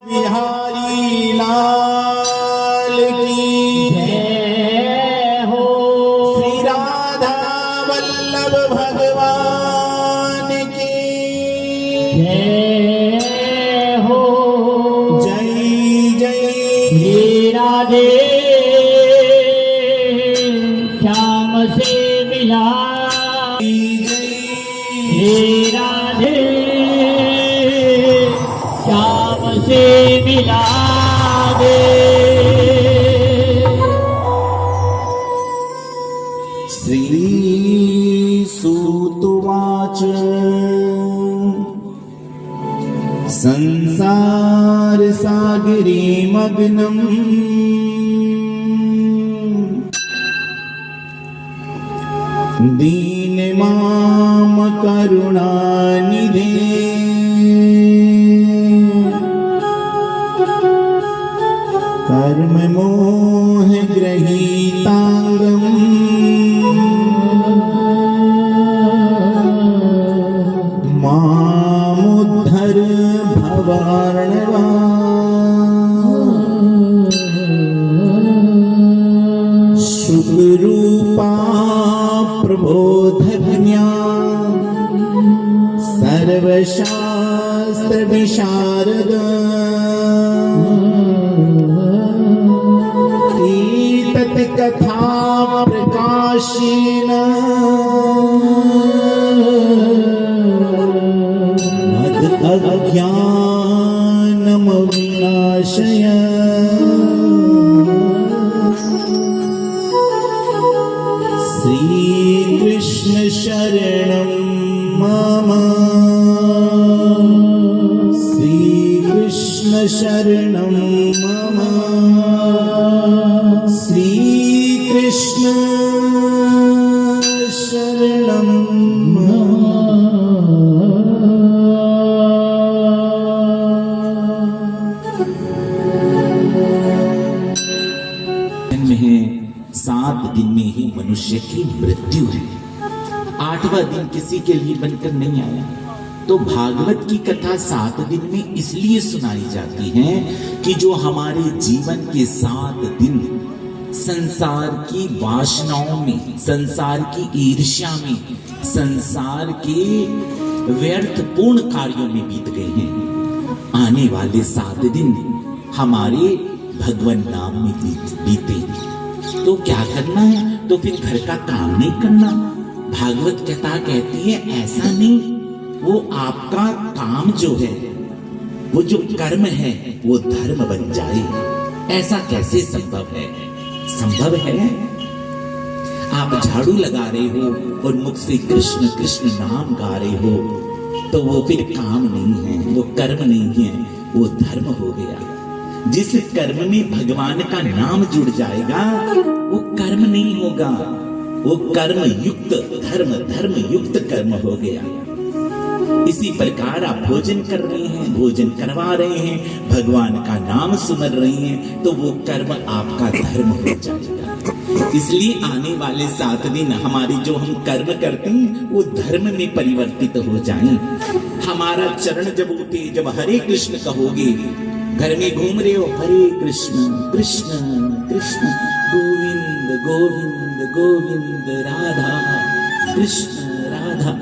बिहारी लाल की जय हो। श्री राधा वल्लभ भगवान की जय हो। जय जय श्री राधे श्याम से मिला। श्री राधे श्याम से मिला दे। श्री सूतुवाच संसार सागरे मग्नम् दीनमाम करुणानिधे कर्म मोह ग्रहीतांगम् मामुद्धर भवार्णवा। शुभरूपा प्रबोधज्ञा सर्वशास्त्र विशारद एतत् कथा प्रकाशेन मद अज्ञानम विनाशय। श्री कृष्ण शरणं मम। श्री कृष्ण शरणं मम। श्री कृष्ण शरणं जन्म है, 7 दिन में ही मनुष्य की मृत्यु है। 8वां दिन किसी के लिए बनकर नहीं आया। तो भागवत की कथा 7 दिन में इसलिए सुनाई जाती है कि जो हमारे जीवन के 7 दिन संसार की वासनाओं में, संसार की ईर्ष्या में, संसार के व्यर्थपूर्ण कार्यों में बीत गए हैं, आने वाले 7 दिन हमारे भगवान नाम में बीते। तो क्या करना है? तो फिर घर का काम नहीं करना। भागवत कथा कहती है ऐसा नहीं, वो आपका काम जो है, वो जो कर्म है, वो धर्म बन जाए। ऐसा कैसे संभव है? संभव है। आप झाड़ू लगा रहे हो और मुख से कृष्ण कृष्ण नाम गा रहे हो, तो वो फिर काम नहीं है, वो कर्म नहीं है, वो धर्म हो गया। जिस कर्म में भगवान का नाम जुड़ जाएगा वो कर्म नहीं होगा, वो कर्म युक्त धर्म, धर्म युक्त कर्म हो गया। इसी प्रकार आप भोजन कर रहे हैं, भोजन करवा रहे हैं, भगवान का नाम सुमर रहे हैं, तो वो कर्म आपका धर्म हो जाएगा। इसलिए आने वाले 7 दिन हमारे जो हम कर्म करते हैं वो धर्म में परिवर्तित हो जाएं। हमारा चरण जब उठे, जब हरे कृष्ण कहोगे, घर में घूम रहे हो, हरे कृष्ण कृष्ण कृष्ण गोविंद गोविंद गोविंद राधा कृष्ण राधा,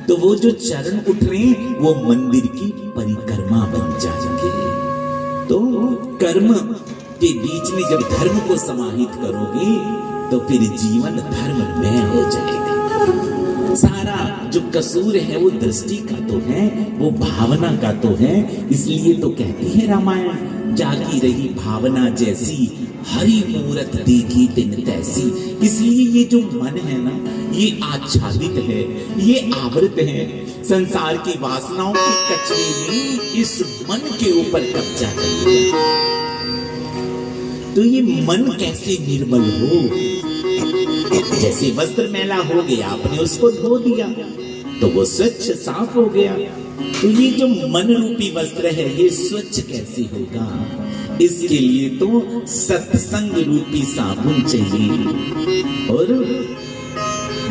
तो वो जो चरण उठ रहे हैं वो मंदिर की परिक्रमा बन जाएंगे। तो कर्म के बीच में जब धर्म को समाहित करोगे तो फिर जीवन धर्ममय हो जाएगा। सारा जो कसूर है वो दृष्टि का तो है, वो भावना का तो है। इसलिए तो कहती है रामायण, जागी रही भावना जैसी, हरि मूरत देखी तिन तैसी। इसलिए ये जो मन है ना, ये आच्छादित है, ये आवृत है संसार की वासनाओं के कचरे में। इस मन के ऊपर कब्जा कर लिया, तो ये मन कैसे निर्मल हो? जैसे वस्त्र मैला हो गया, आपने उसको धो दिया तो वो स्वच्छ साफ हो गया। तो ये जो मन रूपी वस्त्र है ये स्वच्छ कैसे होगा? इसके लिए तो सत्संग रूपी साबुन चाहिए और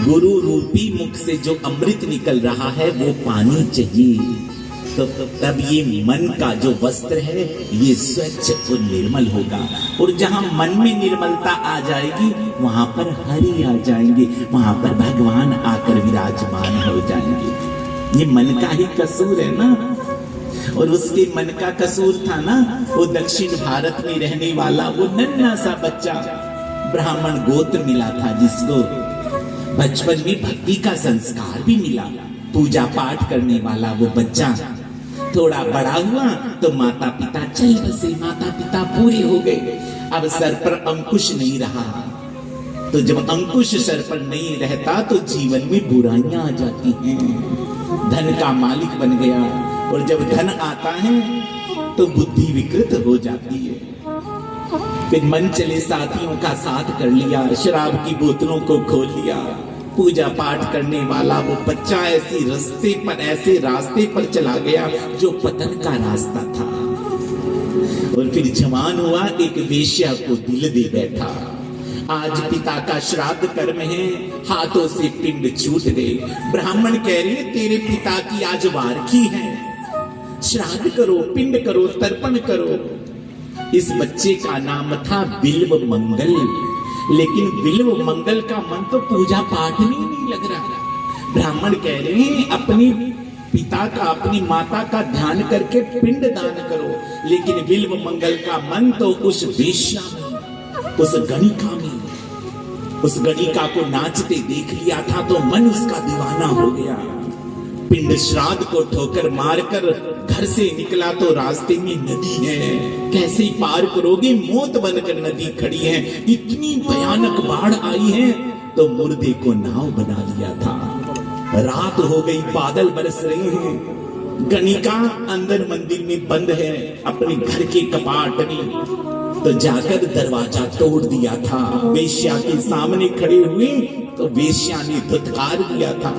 गुरु रूपी मुख से जो अमृत निकल रहा है वो पानी चाहिए। तो तब ये मन का जो वस्त्र है ये स्वच्छ और निर्मल होगा। और जहां मन में निर्मलता आ जाएगी वहां पर हरि आ जाएंगे, वहां पर भगवान आकर विराजमान हो जाएंगे। ये मन का ही कसूर है ना। और उसके मन का कसूर था ना, वो दक्षिण भारत में रहने वाला वो नन्हा सा बच्चा, ब्राह्मण गोत्र मिला था, जिसको बचपन में भक्ति का संस्कार भी मिला, पूजा पाठ करने वाला वो बच्चा थोड़ा बड़ा हुआ तो माता पिता चल बसे, माता पिता पूरे हो गए। अब सर पर अंकुश नहीं रहा, तो जब अंकुश सर पर नहीं रहता तो जीवन में बुराइयां आ जाती हैं। धन का मालिक बन गया, और जब धन आता है तो बुद्धि विकृत हो जाती है। फिर मन चले साथियों का साथ कर लिया, शराब की बोतलों को खोल लिया। पूजा पाठ करने वाला वो बच्चा ऐसे रास्ते पर चला गया जो पतन का रास्ता था। और फिर जवान हुआ, एक वेश्या को दिल दे बैठा। आज पिता का श्राद्ध कर्म है, हाथों से पिंड छूट गए। ब्राह्मण कह रहे तेरे पिता की आज वारखी है, श्राद्ध करो, पिंड करो, तर्पण करो। इस बच्चे का नाम था बिल्व मंगल, लेकिन बिल्व मंगल का मन तो पूजा पाठ में नहीं लग रहा। ब्राह्मण कह रहे हैं अपनी पिता का, अपनी माता का ध्यान करके पिंड दान करो, लेकिन बिल्व मंगल का मन तो उस वेश्या में, उस गणिका में। उस गणिका को नाचते देख लिया था तो मन उसका दीवाना हो गया। पिंड श्राद्ध को ठोकर मारकर घर से निकला तो रास्ते में नदी है, कैसे पार करोगे? मौत बनकर नदी खड़ी है, इतनी भयानक बाढ़ आई है। तो मुर्दे को नाव बना लिया था। रात हो गई, बादल बरस रहे हैं। गणिका अंदर मंदिर में बंद है, अपने घर के कपाट में। तो जाकर दरवाजा तोड़ दिया था। वेश्या के सामने खड़े हुए तो वेश्या ने धुतकार दिया था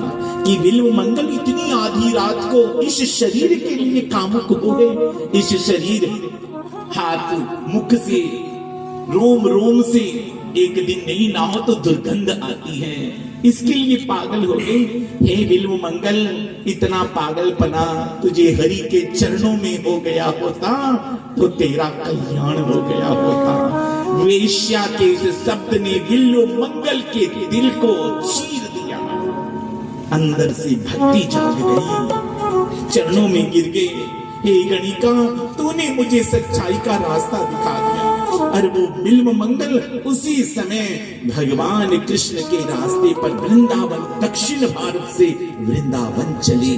कि बिल्व मंगल इतनी आधी रात को इस शरीर के लिए कामुक हो गए। इस शरीर, हाथ, मुख से, रोम रोम से एक दिन नहीं नहाओ तो दुर्गंध आती है, इसके लिए पागल हो गए। हे बिल्व मंगल, इतना पागलपना तुझे हरि के चरणों में हो गया होता तो तेरा कल्याण हो गया होता। वेश्या के इस शब्द ने बिल्व मंगल के दिल को चीर दिया। अंदर से भक्ति जाग गई, चरणों में गिर गए। हे गणिका, तूने मुझे सच्चाई का रास्ता दिखा दिया। और वो बिल्व मंगल उसी समय भगवान कृष्ण के रास्ते पर वृंदावन, दक्षिण भारत से वृंदावन चले।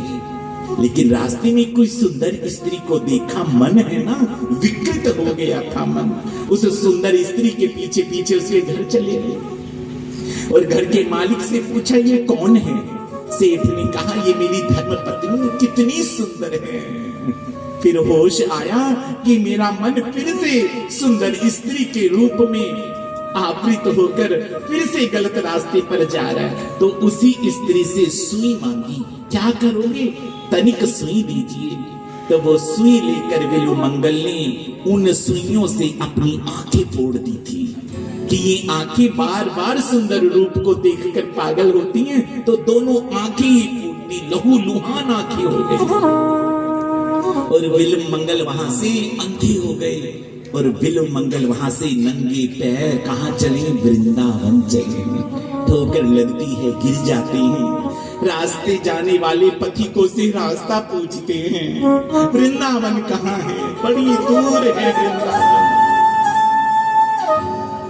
लेकिन रास्ते में कोई सुंदर स्त्री को देखा, मन है ना, विकृत हो गया था मन। उस सुंदर स्त्री के पीछे पीछे उसके घर चले गए और घर के मालिक से पूछा ये कौन है? सेठ ने कहा ये मेरी धर्मपत्नी, कितनी सुंदर है। फिर होश आया कि मेरा मन फिर से सुंदर स्त्री के रूप में आवृत होकर फिर से गलत रास्ते पर जा रहा है। तो उसी स्त्री से सुई मांगी, क्या करोगे? तनिक सुई दीजिए। तो वो सुई लेकर बिल्व मंगल ने उन सुइयों से अपनी आंखें फोड़ दी थी कि ये आंखें बार बार सुंदर रूप को देखकर पागल होती हैं, तो दोनों आंखें फूटती, लहू लुहान आंखें हो गई। और बिल्व मंगल वहां से अंधे हो गए और बिल्व मंगल वहां से नंगे पैर कहां चले? वृंदावन चले। ठोकर लगती है, गिर जाते हैं। रास्ते जाने वाले पथिकों से रास्ता पूछते हैं, वृंदावन कहाँ है? बड़ी दूर है वृंदावन।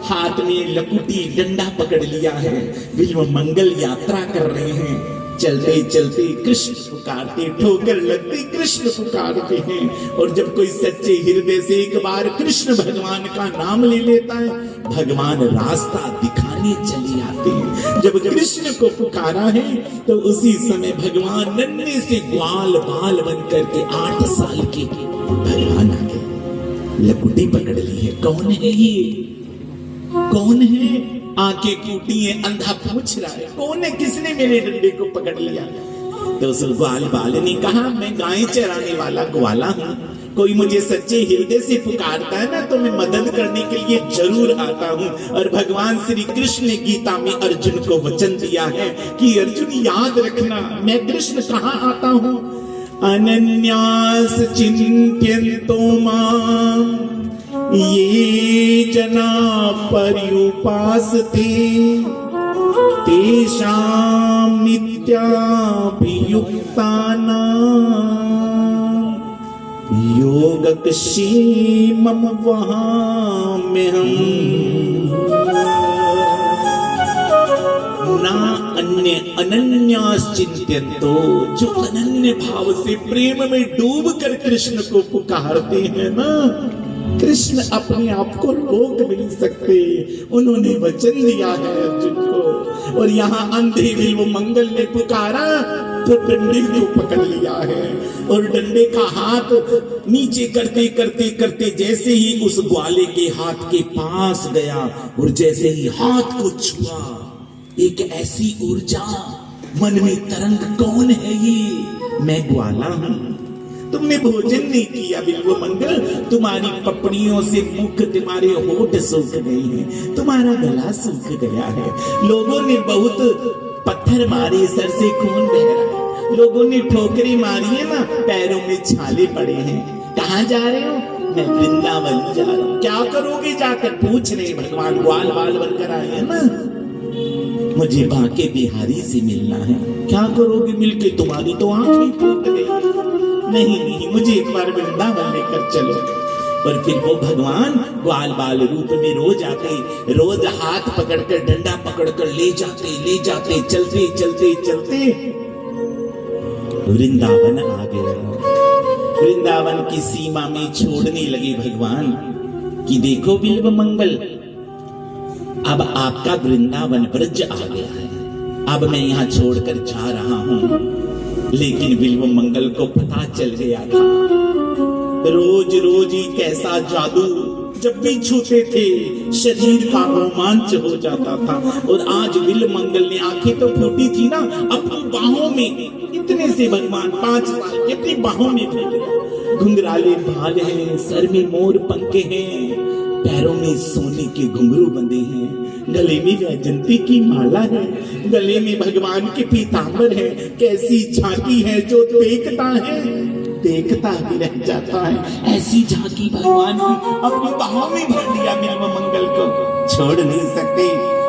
हाथ में लकुटी डंडा पकड़ लिया है, बिल्व मंगल यात्रा कर रहे हैं। चलते चलते कृष्ण पुकारते, ठोकर लगते कृष्ण पुकारते हैं। और जब कोई सच्चे हृदय से एक बार कृष्ण भगवान का नाम ले लेता है, भगवान रास्ता दिखाने चले आते हैं। जब कृष्ण को पुकारा है तो उसी समय भगवान नन्हे से ग्वाल बाल बन करके 8 साल के भगवान आ गए। लकुटी पकड़ ली है, कौन है ये? कौन है? आंखें टूटी है, अंधा पूछ रहा है, कौन है? किसने मेरे डंडे को पकड़ लिया? तो उस ग्वाल बाल ने कहा, मैं गाय चराने वाला ग्वाला हूँ। कोई मुझे सच्चे हृदय से पुकारता है ना तो मैं मदद करने के लिए जरूर आता हूँ। और भगवान श्री कृष्ण ने गीता में अर्जुन को वचन दिया है कि अर्जुन याद रखना, मैं कृष्ण कहाँ आता हूँ? अनन्यास चिन्त्यन्तो माम् ये जना पर्युपासते तेषां नित्याभियुक्तानां योगक्षेमं वहाम्यहम्। ना अन्य अनन्याश्चिन्त्यन्तो, जो अनन्य भाव से प्रेम में डूब कर कृष्ण को पुकारते हैं ना, कृष्ण अपने आप को रोक नहीं सकते। उन्होंने वचन दिया है अर्जुन को। और यहाँ अंधे बिल्व मंगल ने पुकारा तो डंडे को पकड़ लिया है, और डंडे का हाथ नीचे करते करते करते जैसे ही उस ग्वाले के हाथ के पास गया और जैसे ही हाथ को छुआ, एक ऐसी ऊर्जा मन में तरंग, कौन है ये? मैं ग्वाला हूं। तुमने भोजन नहीं किया बिल्व मंगल, तुम्हारी पपड़ियों से मुख, तुम्हारे होठ सूख गए हैं, तुम्हारा गला सूख गया है। लोगों ने बहुत पत्थर मारे, सर से खून बह रहा है, लोगों ने ठोकरें मारी है ना, पैरों में छाले पड़े हैं। कहाँ जा रहे हो? मैं वृंदावन जा रहा हूँ। क्या करोगे जाकर? पूछ रहे भगवान, ग्वाल बाल बनकर आए हैं ना। मुझे बांके बिहारी से मिलना है। क्या करोगे मिलके? तुम्हारी तो आंखें फूट गई। नहीं नहीं, मुझे एक बार वृंदावन लेकर चलो। और फिर वो भगवान ग्वाल बाल रूप में रोज आते, रोज हाथ पकड़कर, डंडा पकड़कर ले जाते, चलते चलते चलते वृंदावन आ गया। वृंदावन की सीमा में छोड़ने लगे भगवान कि देखो बिल्व मंगल, अब आपका वृंदावन ब्रज आ गया है, अब मैं यहाँ छोड़कर जा रहा हूँ। लेकिन बिल्व मंगल को पता चल गया था, रोज रोज ही कैसा जादू, जब भी छूते थे शरीर का रोमांच हो जाता था। और आज बिल्व मंगल ने, आंखें तो फूटी थी ना, अपनी बाहों में, इतने से भगवान 5 साल की अपनी बाहों में फूट गया। घुंघराले बाल हैं, सर में मोर पंखे हैं, पैरों में सोने के घुंघरू बंधे हैं, गले में वैजंती की माला है, गले में भगवान के पीतांबर है। कैसी झांकी है, जो देखता है देखता ही रह जाता है। ऐसी झांकी भगवान की अपनी बाहों में भर लिया बिल्व मंगल को, छोड़ नहीं सकते।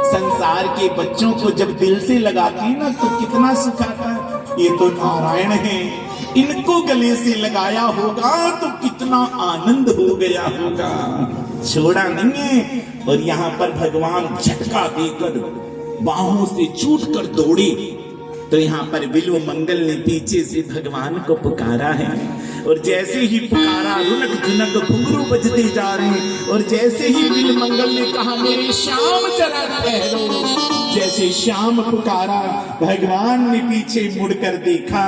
संसार के बच्चों को जब दिल से लगाती है ना, तो कितना सुख आता है। ये तो नारायण है, इनको गले से लगाया होगा तो कितना आनंद हो गया होगा। छोड़ा नहीं है। और यहाँ पर भगवान झटका देकर बाहों से छूटकर दौड़े, तो यहाँ पर बिल्व मंगल ने पीछे से भगवान को पुकारा है। और जैसे ही पुकारा, रुनक झुनक घुंघरू बजते जा रहे हैं। और जैसे ही बिल्व मंगल ने कहा मेरे श्याम जरा ठहरो, जैसे श्याम पुकारा, भगवान ने पीछे मुड़कर देखा।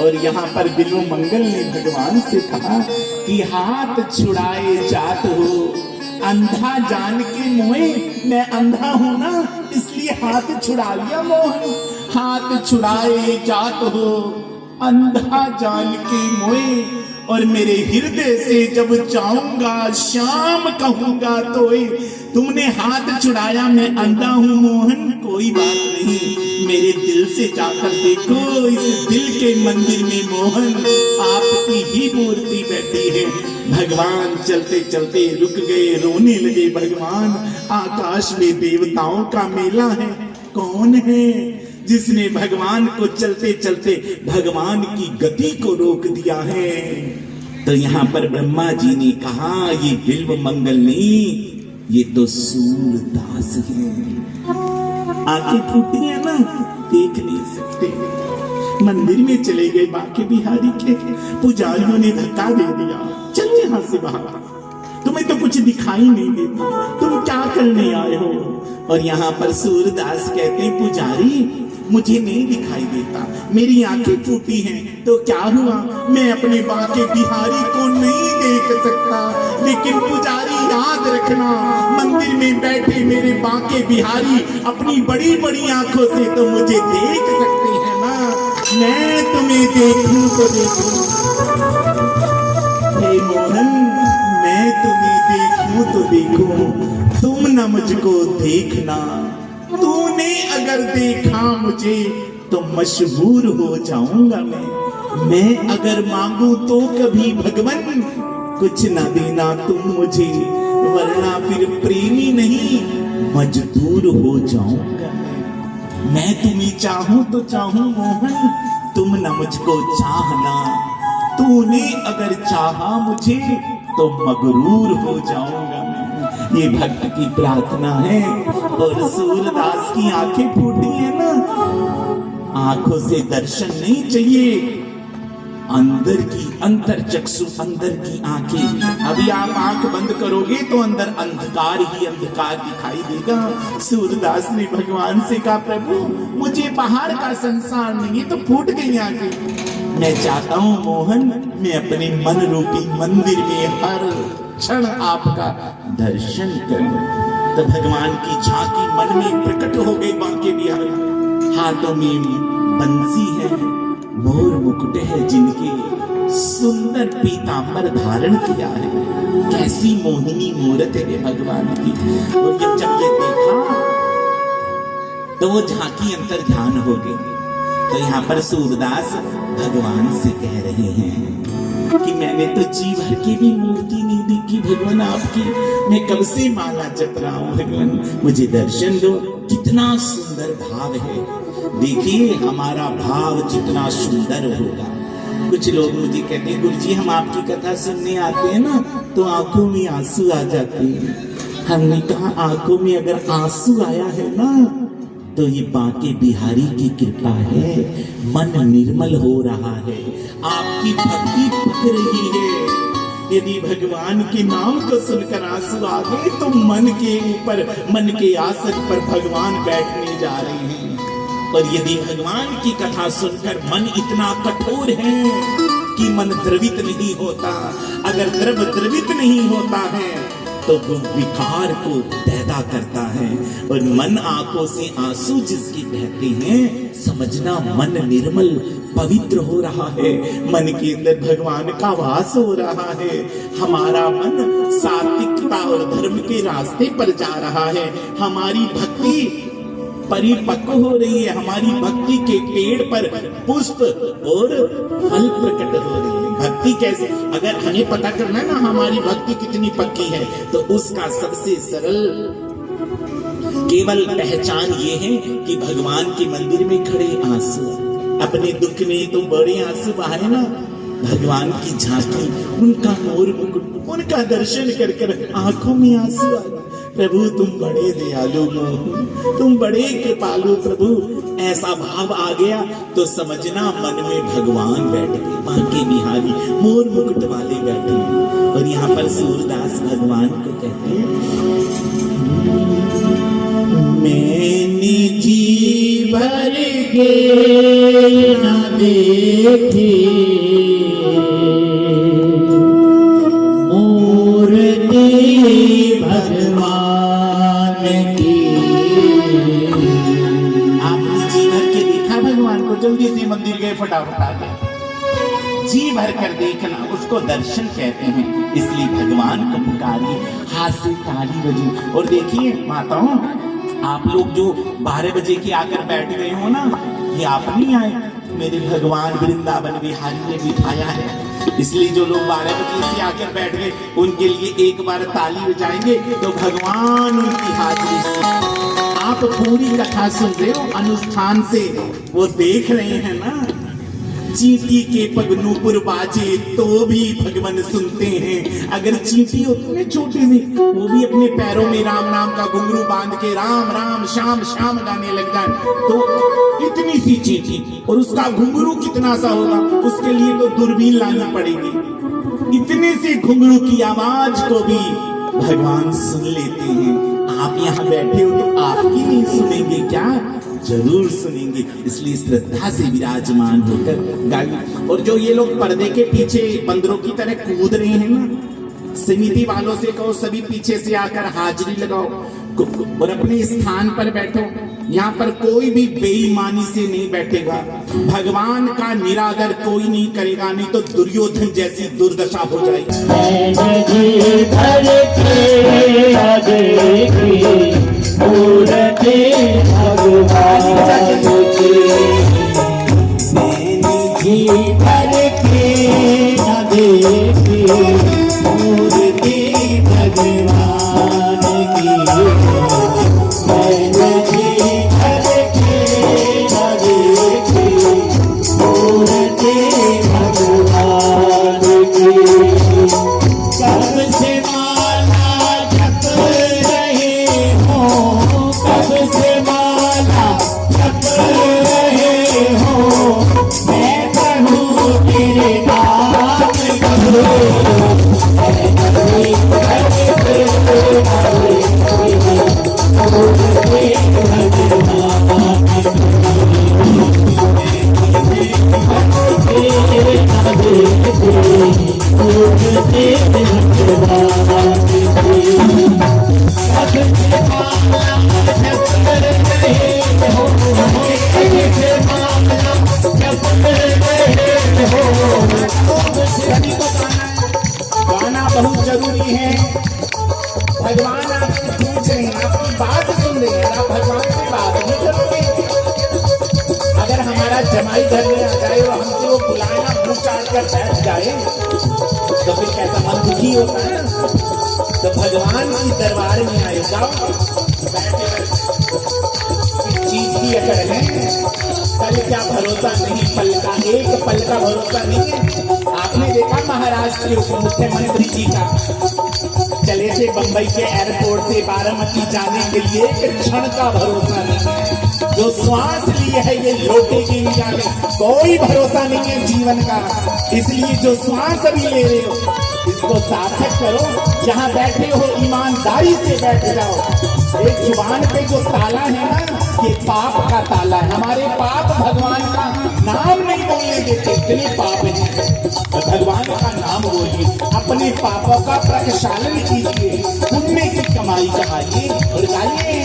और यहाँ पर बिल्व मंगल ने भगवान से कहा कि हाथ छुड़ाए जात हो, अंधा जान के मोहे, मैं अंधा हूं ना, इसलिए हाथ छुड़ा लिया मोहन। हाथ छुड़ाए जात हो, अंधा जान के मोहे, और मेरे हृदय से जब जाऊंगा श्याम कहूंगा तो तुमने हाथ छुड़ाया, मैं अंधा हूं मोहन, कोई बात नहीं, मेरे दिल से जाकर देखो, इस दिल के मंदिर में मोहन आपकी ही मूर्ति बैठी है। भगवान चलते चलते रुक गए, रोने लगे भगवान। आकाश में देवताओं का मेला है, कौन है जिसने भगवान को चलते चलते भगवान की गति को रोक दिया है? तो यहाँ पर ब्रह्मा जी ने कहा ये बिल्व मंगल नहीं, ये तो सूरदास है। आंखें फूटी है ना, देख नहीं सकते। मंदिर में चले गए बांके बिहारी के, पुजारियों ने धक्का दे दिया, चल यहाँ से बाहर, तुम्हें तो कुछ दिखाई नहीं देता, तुम क्या करने आए हो? और यहाँ पर सूरदास कहते हैं पुजारी मुझे नहीं दिखाई देता, मेरी आंखें फूटी हैं, तो क्या हुआ, मैं अपने बांके बिहारी को नहीं देख सकता। लेकिन पुजारी याद रखना, मंदिर में बैठे मेरे बांके बिहारी अपनी बड़ी बड़ी आंखों से तो मुझे देख सकते हैं ना, मैं तुम्हें देखूं तो देखूं। हे मोहन, मैं तुम्हें देखूं तो देखूं, तुम न मुझको देखना। तूने अगर देखा मुझे तो मशहूर हो जाऊंगा मैं। मैं अगर मांगू तो कभी भगवन कुछ न देना तुम मुझे, वरना फिर प्रेमी नहीं मजदूर हो जाऊंगा मैं तुम्हें चाहूं तो चाहूं मोहन, तुम न मुझको चाहना, तूने अगर चाहा मुझे तो मगरूर हो जाऊंगा मैं। ये भक्त की प्रार्थना है। और सूरदास की आंखें फूटी है ना, आंखों से दर्शन नहीं चाहिए, अंदर की अंतर चक्षु, अंदर की आंखें। अभी आप आंख बंद करोगे तो अंदर अंधकार ही अंधकार दिखाई देगा। सूरदास ने भगवान से कहा, प्रभु मुझे बाहर का संसार नहीं है, तो फूट गई आंखें। मैं चाहता हूं मोहन, मैं अपने मन रूपी मंदिर में हर क्षण आपका दर्शन करूं। तो भगवान की झांकी मन में प्रकट हो गई बांके बिहारी। हाथों में बंसी है, मोर मुकुट है जिनके, सुंदर पीतांबर धारण किया है, कैसी मोहिनी मूरत है भगवान की। और जब ये देखा तो वो झांकी अंतर ध्यान हो गई। तो यहाँ पर सूरदास भगवान से कह रहे हैं कि मैंने तो जी भर की भी मूर्ति नहीं देखी भगवान आपकी, मैं कब से माला जप रहा हूँ भगवान, मुझे दर्शन दो। कितना सुंदर भाव है, देखिए हमारा भाव जितना सुंदर होगा। कुछ लोग मुझे कहते हैं, गुरुजी हम आपकी कथा सुनने आते हैं ना तो आंखों में आंसू आ जाते हैं। हमने कहा आंखों में अगर आंसू आया है ना तो ये बांके बिहारी की कृपा है, मन निर्मल हो रहा है, आपकी भक्ति पक रही है। यदि भगवान के नाम को सुनकर आंसू आ गए तो मन के ऊपर, मन के आसन पर भगवान बैठने जा रहे हैं। और यदि भगवान की कथा सुनकर मन इतना कठोर है कि मन द्रवित नहीं होता, अगर द्रव द्रवित नहीं होता है तो वो विकार को पैदा करता है। और मन आंखों से आंसू जिसकी बहते हैं, समझना मन निर्मल पवित्र हो रहा है, मन के अंदर भगवान का वास हो रहा है। हमारा मन सात्विकता और धर्म के रास्ते पर जा रहा है, हमारी भक्ति परिपक्व हो रही है, हमारी भक्ति के पेड़ पर पुष्प और फल प्रकट हो रहे हैं। भक्ति कैसे, अगर हमें पता करना है ना हमारी भक्ति कितनी पक्की है, तो उसका सबसे सरल केवल पहचान ये है कि भगवान के मंदिर में खड़े आंसू, अपने दुख में तो बड़े आंसू बहाए ना, भगवान की झांकी, उनका मोर मुकुट, उनका दर्शन कर कर आंखों में आंसू आ गए। प्रभु तुम बड़े दयालु हो, तुम बड़े कृपालु प्रभु, ऐसा भाव आ गया तो समझना मन में भगवान बैठ गए, बांके बिहारी मोर मुकुट वाले बैठे। और यहाँ पर सूरदास भगवान को कहते हैं, मैंने जी भर के न देखी मूर्ति भगवान की। आपने जी भर के देखा भगवान को, जल्दी से मंदिर गए फटाफट आ गए। जी भर कर देखना उसको दर्शन कहते हैं, इसलिए भगवान को पुकारिए, हाथ से ताली बजे। और देखिए माताओं, आप लोग जो 12 बजे के आकर बैठ गए हो ना, ये आप नहीं आए, मेरे भगवान वृंदावन बिहारी ने बिठाया है। इसलिए जो लोग 12 बजे से आकर बैठ गए उनके लिए एक बार ताली बजाएंगे तो भगवान उनकी हाजिरी से, आप पूरी कथा सुन रहे हो अनुष्ठान से, वो देख रहे हैं ना, चींटी के पग नूपुर बाजे तो भी भगवान सुनते हैं। अगर चींटी होती है छोटी सी, वो भी अपने पैरों में राम नाम का घुंघरू बांध के राम राम श्याम श्याम गाने लग जाए, तो इतनी सी चींटी और उसका घुंघरू कितना सा होगा, उसके लिए तो दूरबीन लानी पड़ेगी। इतने से घुंघरू की आवाज को भी भगवान सुन लेते हैं। आप यहाँ बैठे हो तो आपकी नहीं सुनेंगे क्या? जरूर सुनेंगे, इसलिए श्रद्धा से विराजमान होकर गाइए। और जो ये लोग पर्दे के पीछे बंदरों की तरह कूद रहे हैं ना, समिति वालों से कहो सभी पीछे से आकर हाजिरी लगाओ और अपने स्थान पर बैठो। यहाँ पर कोई भी बेईमानी से नहीं बैठेगा, भगवान का निरादर कोई नहीं करेगा, नहीं तो दुर्योधन जैसी दुर्दशा हो जाएगी। भगवान भगवान की मैंने जीवन की न देखी मूर्ति भगवान की। कब से माला जप रहे हो, कब से माला जप रहे हो, मैं कहूँ तेरे नाम कहूँ। गाना बहुत जरूरी है। भगवान आपसे पूछ रहे हैं, आपकी बात सुन रहे हैं, आप भगवान से बात नहीं करोगे। अगर हमारा जमाई घर में आ जाए और हमसे वो बुलाना मुंह चाट कर बैठ जाए तो फिर कैसा मन दुखी होता है ना। तो भगवान की दरबार में आए, जाओ बैठे चीज की अकड़ है, कल क्या भरोसा नहीं, पल का एक पल का भरोसा नहीं है। आपने देखा महाराष्ट्र के उप मुख्यमंत्री जी का चले थे बंबई के एयरपोर्ट से बारामती जाने के लिए, एक क्षण का भरोसा नहीं है। जो श्वास लिए है ये लौटेगी नहीं जाने, कोई भरोसा नहीं है जीवन का। इसलिए जो श्वास अभी ले रहे हो इसको सार्थक करो। जहाँ बैठे हो ईमानदारी से बैठ जाओ। एक जुबान पे जो ताला है ना, ये पाप का ताला है। हमारे पाप भगवान का नाम नहीं बोलने देते, इतने पाप हैं। तो भगवान का नाम बोलिए, अपने पापों का प्रक्षालन कीजिए, पुण्य की कमाई कमाइए और गाइए।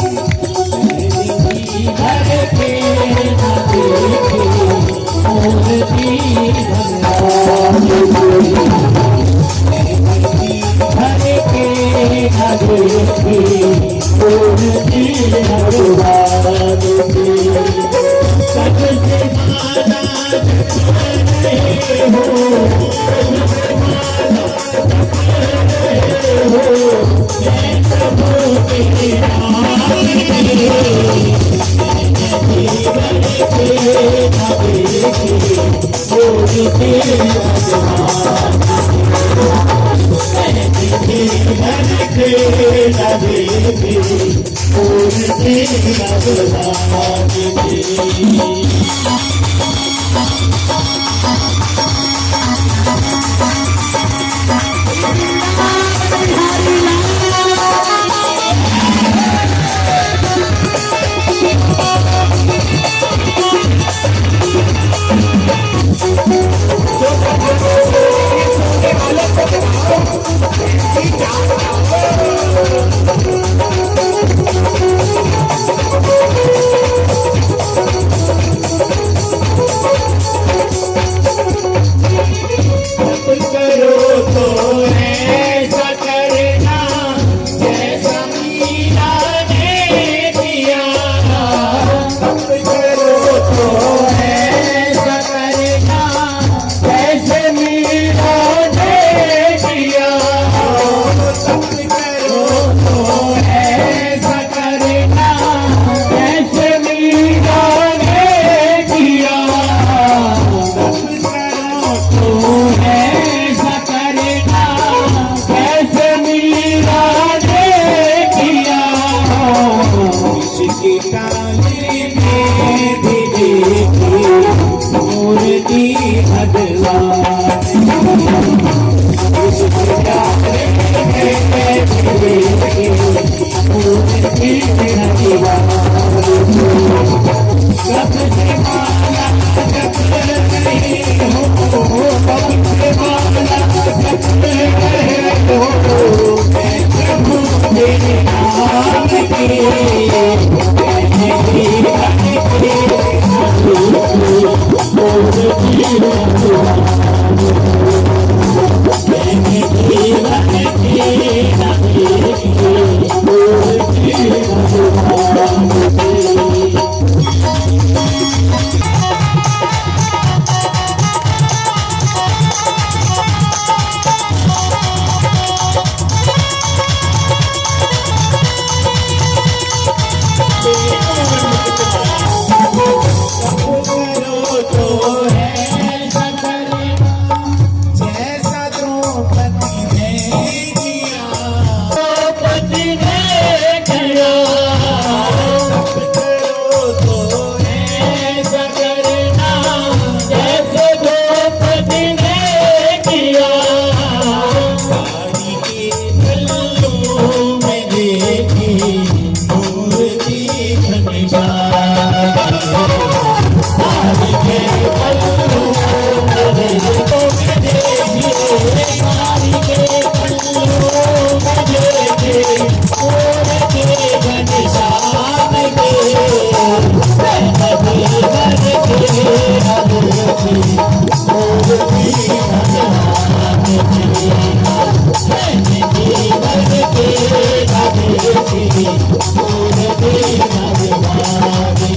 मोर के भगवान जी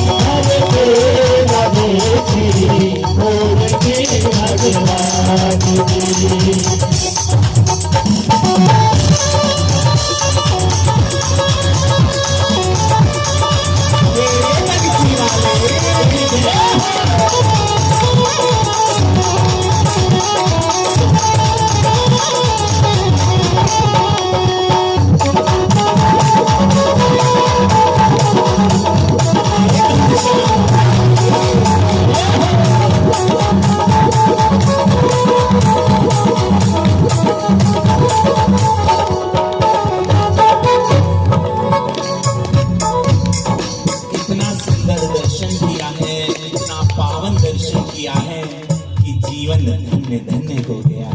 हर तेरा देखी मोर के भगवान जी इतना सुंदर दर्शन किया है, इतना पावन दर्शन किया है कि जीवन धन्य धन्य हो गया।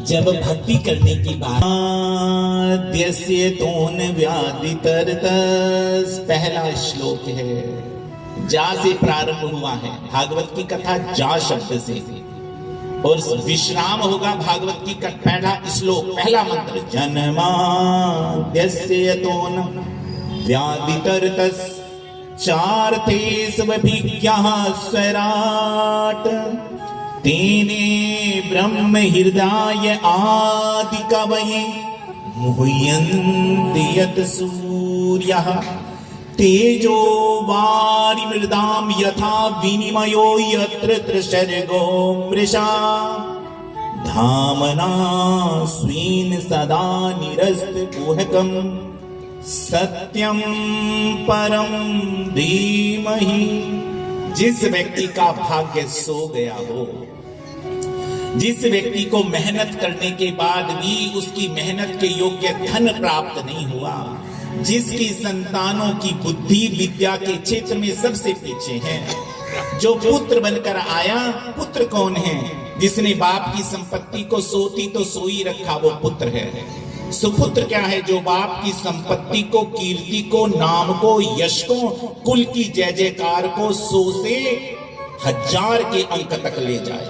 जब भक्ति करने की बात द्यस्य तोन व्याधि तरतस पहला श्लोक है, जा से प्रारंभ हुआ है भागवत की कथा, जा शब्द से, और विश्राम होगा भागवत की पहला श्लोक पहला मंत्र, जन्माद्यस्य तोन व्याधितरतस् चार्थे स्वभिज्ञः स्वराट तेने ब्रह्म हृदय आदि कवये मुह्यन्ति यत् सूर्यः तेजो वारिमृदां यथा विनिमयो यत्र त्रिसर्गो मृषा धामना स्वेन सदा निरस्तकुहकम् सत्यम परम धीमहि। जिस व्यक्ति का भाग्य सो गया हो, जिस व्यक्ति को मेहनत करने के बाद भी उसकी मेहनत के योग्य धन प्राप्त नहीं हुआ, जिसकी संतानों की बुद्धि विद्या के क्षेत्र में सबसे पीछे है, जो पुत्र बनकर आया, पुत्र कौन है? जिसने बाप की संपत्ति को सोती तो सोई रखा, वो पुत्र है। सुपुत्र क्या है? जो बाप की संपत्ति को, कीर्ति को, नाम को, यश को, कुल की जय जयकार को 100 से 1000 के अंक तक ले जाए,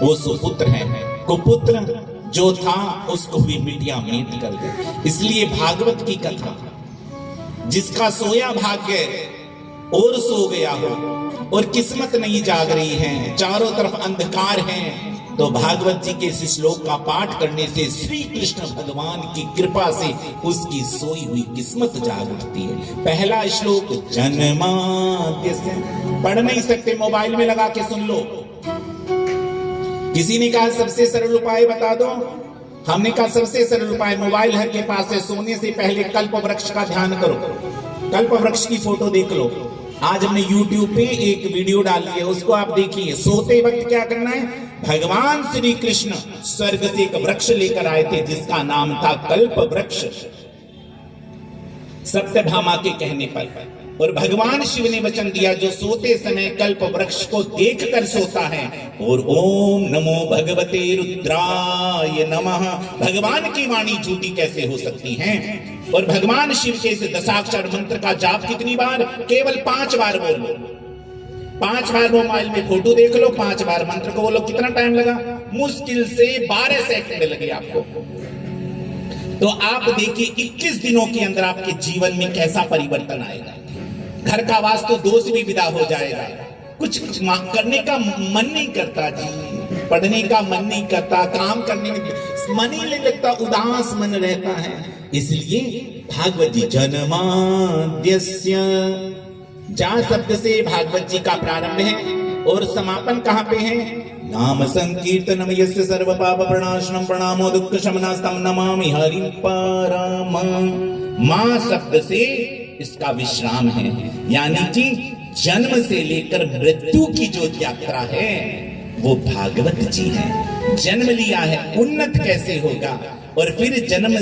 वो सुपुत्र है। कुपुत्र जो था उसको भी मिटिया मीट कर दे। इसलिए भागवत की कथा, जिसका सोया भाग्य और सो गया हो और किस्मत नहीं जाग रही है, चारों तरफ अंधकार है, तो भागवत जी के इस श्लोक का पाठ करने से श्री कृष्ण भगवान की कृपा से उसकी सोई हुई किस्मत जाग उठती है। पहला श्लोक जन्माद्यस्य, पढ़ नहीं सकते मोबाइल में लगा के सुन लो। किसी ने कहा सबसे सरल उपाय बता दो, हमने कहा सबसे सरल उपाय, मोबाइल हर के पास है, सोने से पहले कल्प वृक्ष का ध्यान करो, कल्प वृक्ष की फोटो देख लो। आज हमने YouTube पे एक वीडियो डाली है, उसको आप देखिए। सोते वक्त क्या करना है? भगवान श्री कृष्ण स्वर्ग से एक वृक्ष लेकर आए थे जिसका नाम था कल्प वृक्ष, सत्यभामा के कहने पर। और भगवान शिव ने वचन दिया, जो सोते समय कल्प वृक्ष को देखकर सोता है, और ओम नमो भगवते रुद्राय नमः, भगवान की वाणी झूठी कैसे हो सकती है? और भगवान शिव के इस दशाक्षर मंत्र का जाप कितनी बार? केवल 5 बार बोलो। 5 बार मोबाइल में फोटो देख लो, 5 बार मंत्र को बोलो। कितना टाइम लगा? मुश्किल से 12 सेकंड लगे आपको। तो आप देखिए 21 दिनों के अंदर आपके जीवन में कैसा परिवर्तन आएगा। घर का वास्तु दोष भी विदा हो जाएगा, कुछ करने का मन नहीं करता जी, पढ़ने का मन नहीं करता, काम करने में मन ही नहीं लगता, उदास मन रहता है। इसलिए भागवत जी जन्माद्यस्य, जा शब्द से भागवत जी का प्रारंभ है और समापन कहाँ पे है? नाम संकीर्तनम यस्य सर्व पाप प्रणाशनम प्रणामो दुःख शमनास्तम नमामि हरि परम। मां शब्द से इसका विश्राम है, यानी कि जन्म से लेकर मृत्यु की जो यात्रा है वो भागवत जी है। जन्म लिया है, उन्नत कैसे होगा, और फिर जन्म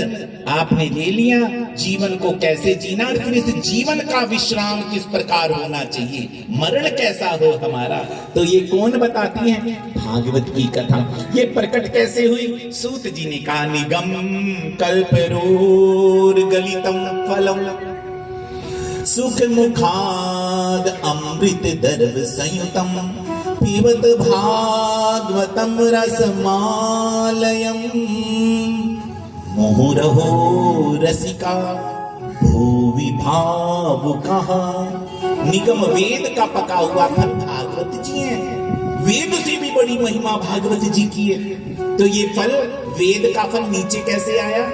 आपने ले लिया, जीवन को कैसे जीना, और फिर इस जीवन का विश्राम किस प्रकार होना चाहिए, मरण कैसा हो हमारा, तो ये कौन बताती है? भागवत की कथा। ये प्रकट कैसे हुई? सूत जी ने कहा, निगम कल्परोर गलितम फलम सुख मुखाद अमृत दर्भ संयुतम पिबत भागवतम रसमालयम मोह रहो रसिका भूवि भाव कहा। निगम वेद का पका हुआ फल भागवत जी है, वेद से भी बड़ी महिमा भागवत जी की है। तो ये फल, वेद का फल नीचे कैसे आया?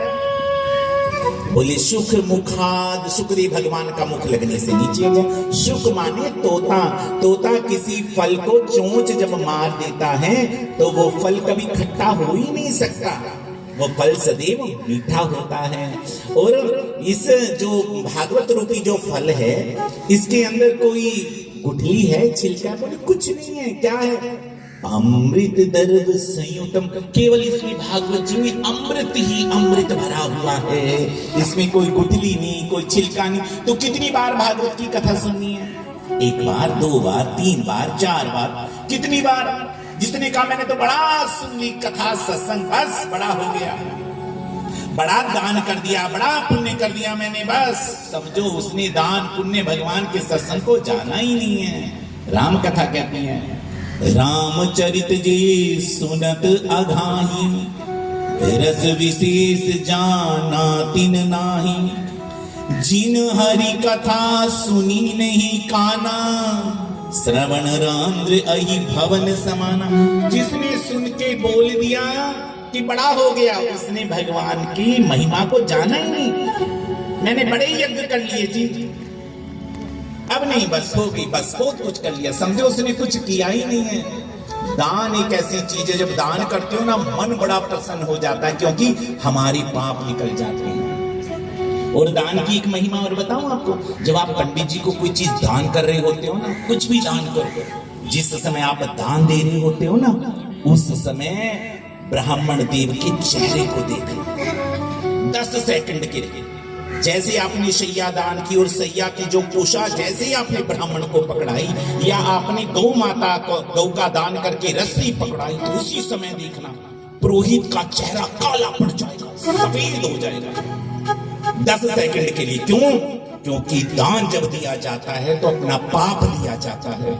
बोले सुख मुखाद, सुखदेव भगवान का मुख लगने से नीचे गया। सुख माने तोता, तोता किसी फल को चोंच जब मार देता है तो वो फल कभी खट्टा हो ही नहीं सकता, वो फल सदैव मीठा होता है। और इस जो भागवत रूपी जो फल है, इसके अंदर कोई गुठली है, छिलका? बोले कुछ नहीं है। क्या है? अमृत दर्भ संयुतम, केवल इसमें भागवत जी में अमृत ही अमृत भरा हुआ है, इसमें कोई गुठली नहीं, कोई छिलका नहीं। तो कितनी बार भागवत की कथा सुननी है? एक बार, दो बार, तीन बार, चार बार, कितनी बार? जिसने कहा मैंने तो बड़ा सुन ली कथा सत्संग, बस बड़ा हो गया, बड़ा दान कर दिया, बड़ा पुण्य कर दिया मैंने, बस समझो उसने दान पुण्य भगवान के सत्संग को जाना ही नहीं है। राम कथा कहती है, रामचरित जी सुनत अघाही, रस विशेष जाना तिन नाही, जिन हरि कथा सुनी नहीं काना, श्रवण रांद्र अहि भवन समाना। जिसने सुन के बोल दिया कि बड़ा हो गया, उसने भगवान की महिमा को जाना ही नहीं। मैंने बड़े यज्ञ कर लिए जी, अब नहीं, बस हो गई, बस बहुत कुछ कर लिया, समझो उसने कुछ किया ही नहीं है। दान एक ऐसी चीज है, जब दान करते हो ना मन बड़ा प्रसन्न हो जाता है, क्योंकि हमारे पाप निकल जाते हैं। और दान की एक महिमा और बताऊं आपको, जब आप पंडित जी को कोई चीज दान कर रहे होते हो ना, कुछ भी दान करो, जिस समय आप दान दे रहे होते हो ना, उस समय ब्राह्मण देव के चेहरे को देखो 10 सेकंड के लिए। जैसे आपने शैया दान की और सैया की जो पोषा, जैसे ही आपने ब्राह्मण को पकड़ाई, या आपने गौ माता को गौ का दान करके रस्सी पकड़ाई, तो उसी समय देखना पुरोहित का चेहरा काला पड़ जाएगा, सफेद हो जाएगा 10 सेकंड के लिए। क्यों? क्योंकि दान जब दिया जाता है तो अपना पाप दिया जाता है,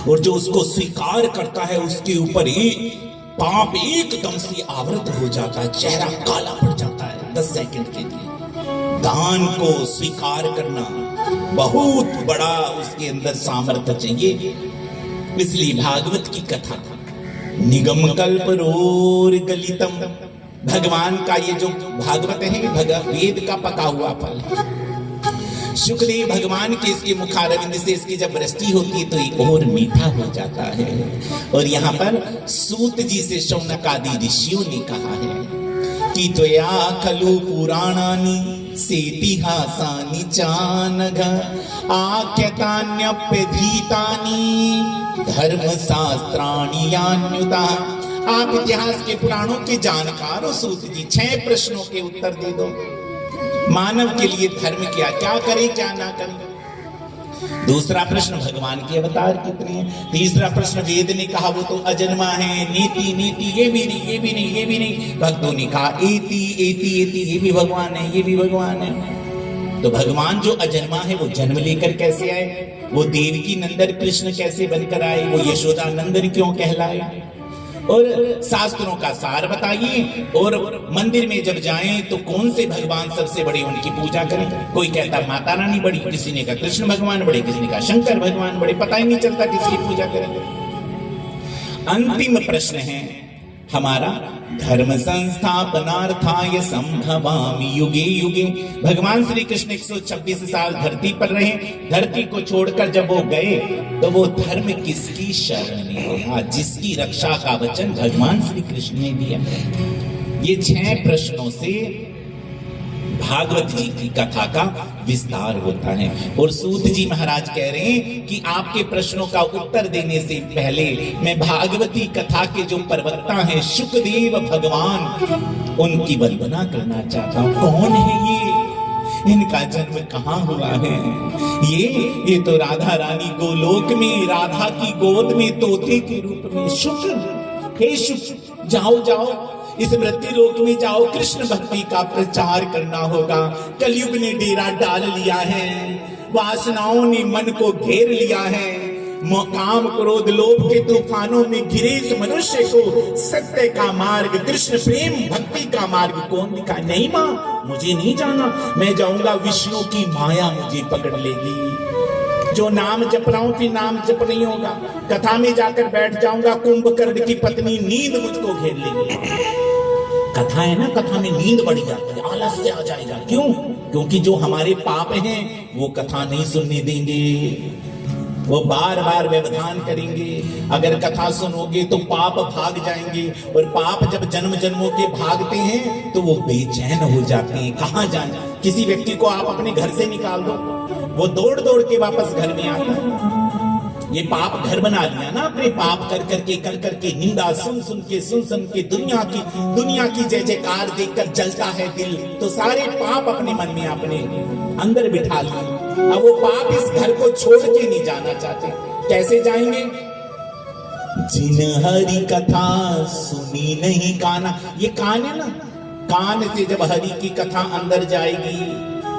और जो उसको स्वीकार करता है उसके ऊपर ही पाप एकदम से आवृत हो जाता है, चेहरा काला पड़ जाता है 10 सेकंड के लिए। दान को स्वीकार करना बहुत बड़ा, उसके अंदर सामर्थ्य चाहिए। इसलिए भागवत की कथा निगम कल्प रोर गलितम, भगवान का ये जो भागवत है वेद का पका हुआ फल है। शुक्देव भगवान के इसके मुखारविंद से इसकी जब वृष्टि होती है तो ये और मीठा हो जाता है। और यहाँ पर सूत जी से शौनक आदि ऋषियों ने कहा है कि त्वया खलु पुराणानि सेतिहासानि चानघ, आख्यातान्यप्यधीतानि धर्मशास्त्राणि यान्युता। आप इतिहास के पुराणों के जानकार हो सूत जी, 6 प्रश्नों के उत्तर दे दो। मानव के लिए धर्म क्या करे क्या ना करे। दूसरा प्रश्न, भगवान के अवतार कितने हैं। तीसरा प्रश्न, वेद ने कहा वो तो अजन्मा है, नीति नीति ये भी नहीं, ये भी नहीं, ये भी नहीं। भक्तों ने कहा एति एति एति, ये भी भगवान है, ये भी भगवान है। तो भगवान जो अजन्मा है वो जन्म लेकर कैसे आए? वो देवकी नंदन कृष्ण कैसे बनकर आए? वो यशोदा नंदन क्यों कहलाए? और शास्त्रों का सार बताइए। और मंदिर में जब जाएं तो कौन से भगवान सबसे बड़े, उनकी पूजा करें। कोई कहता माता रानी बड़ी, किसी ने कहा कृष्ण भगवान बड़े, किसी ने कहा शंकर भगवान बड़े, पता ही नहीं चलता किसकी पूजा करें। अंतिम प्रश्न है हमारा, धर्म संस्थापनार्थाय संभवामि युगे युगे। भगवान श्री कृष्ण 126 साल धरती पर रहे, धरती को छोड़कर जब वो गए तो वो धर्म किसकी शरण में रहा, जिसकी रक्षा का वचन भगवान श्री कृष्ण ने दिया। ये 6 प्रश्नों से भागवत जी की कथा का विस्तार होता है। और सूत जी महाराज कह रहे हैं कि आपके प्रश्नों का उत्तर देने से पहले मैं भागवती कथा के जो प्रवक्ता हैं शुकदेव भगवान, उनकी वंदना करना चाहता हूं। कौन है ये? इनका जन्म कहाँ हुआ है? ये तो राधा रानी गोलोक में राधा की गोद में तोते के रूप में। शुक, हे शुक, जाओ जाओ इस वृत्ति लोक में जाओ, कृष्ण भक्ति का प्रचार करना होगा। कलयुग ने डेरा डाल लिया है, वासनाओं ने मन को घेर लिया है, काम क्रोध लोभ के तूफानों में घिरे इस मनुष्य को सत्य का मार्ग, कृष्ण प्रेम भक्ति का मार्ग कौन दिखाए? नहीं माँ, मुझे नहीं जाना, मैं जाऊंगा, विष्णु की माया मुझे पकड़ लेगी। जो नाम जप रहा हूं फिर नाम जप नहीं होगा, कथा में जाकर बैठ जाऊंगा, कुंभकर्ण की पत्नी नींद मुझको घेर लेगी। कथा है ना, कथा में नींद बढ़ जाती है, आलस्य आ जाएगा। क्यों? क्योंकि जो हमारे पाप हैं वो कथा नहीं सुनने देंगे, वो बार बार व्यवधान करेंगे। अगर कथा सुनोगे तो पाप भाग जाएंगे, और पाप जब जन्म जन्मों के भागते हैं तो वो बेचैन हो जाते हैं। कहाँ जाए? किसी व्यक्ति को आप अपने घर से निकाल दो, वो दौड़ दौड़ के वापस घर में आता है। ये पाप घर बना लिया ना अपने, पाप कर करके निंदा सुन सुन के दुनिया की जय जयकार देखकर जलता है दिल, तो सारे पाप अपने मन में अपने अंदर बिठा लिए। अब वो पाप इस घर को छोड़ के नहीं जाना चाहते। कैसे जाएंगे? जिन हरि कथा सुनी नहीं काना, ये कान है ना, कान से जब हरि की कथा अंदर जाएगी,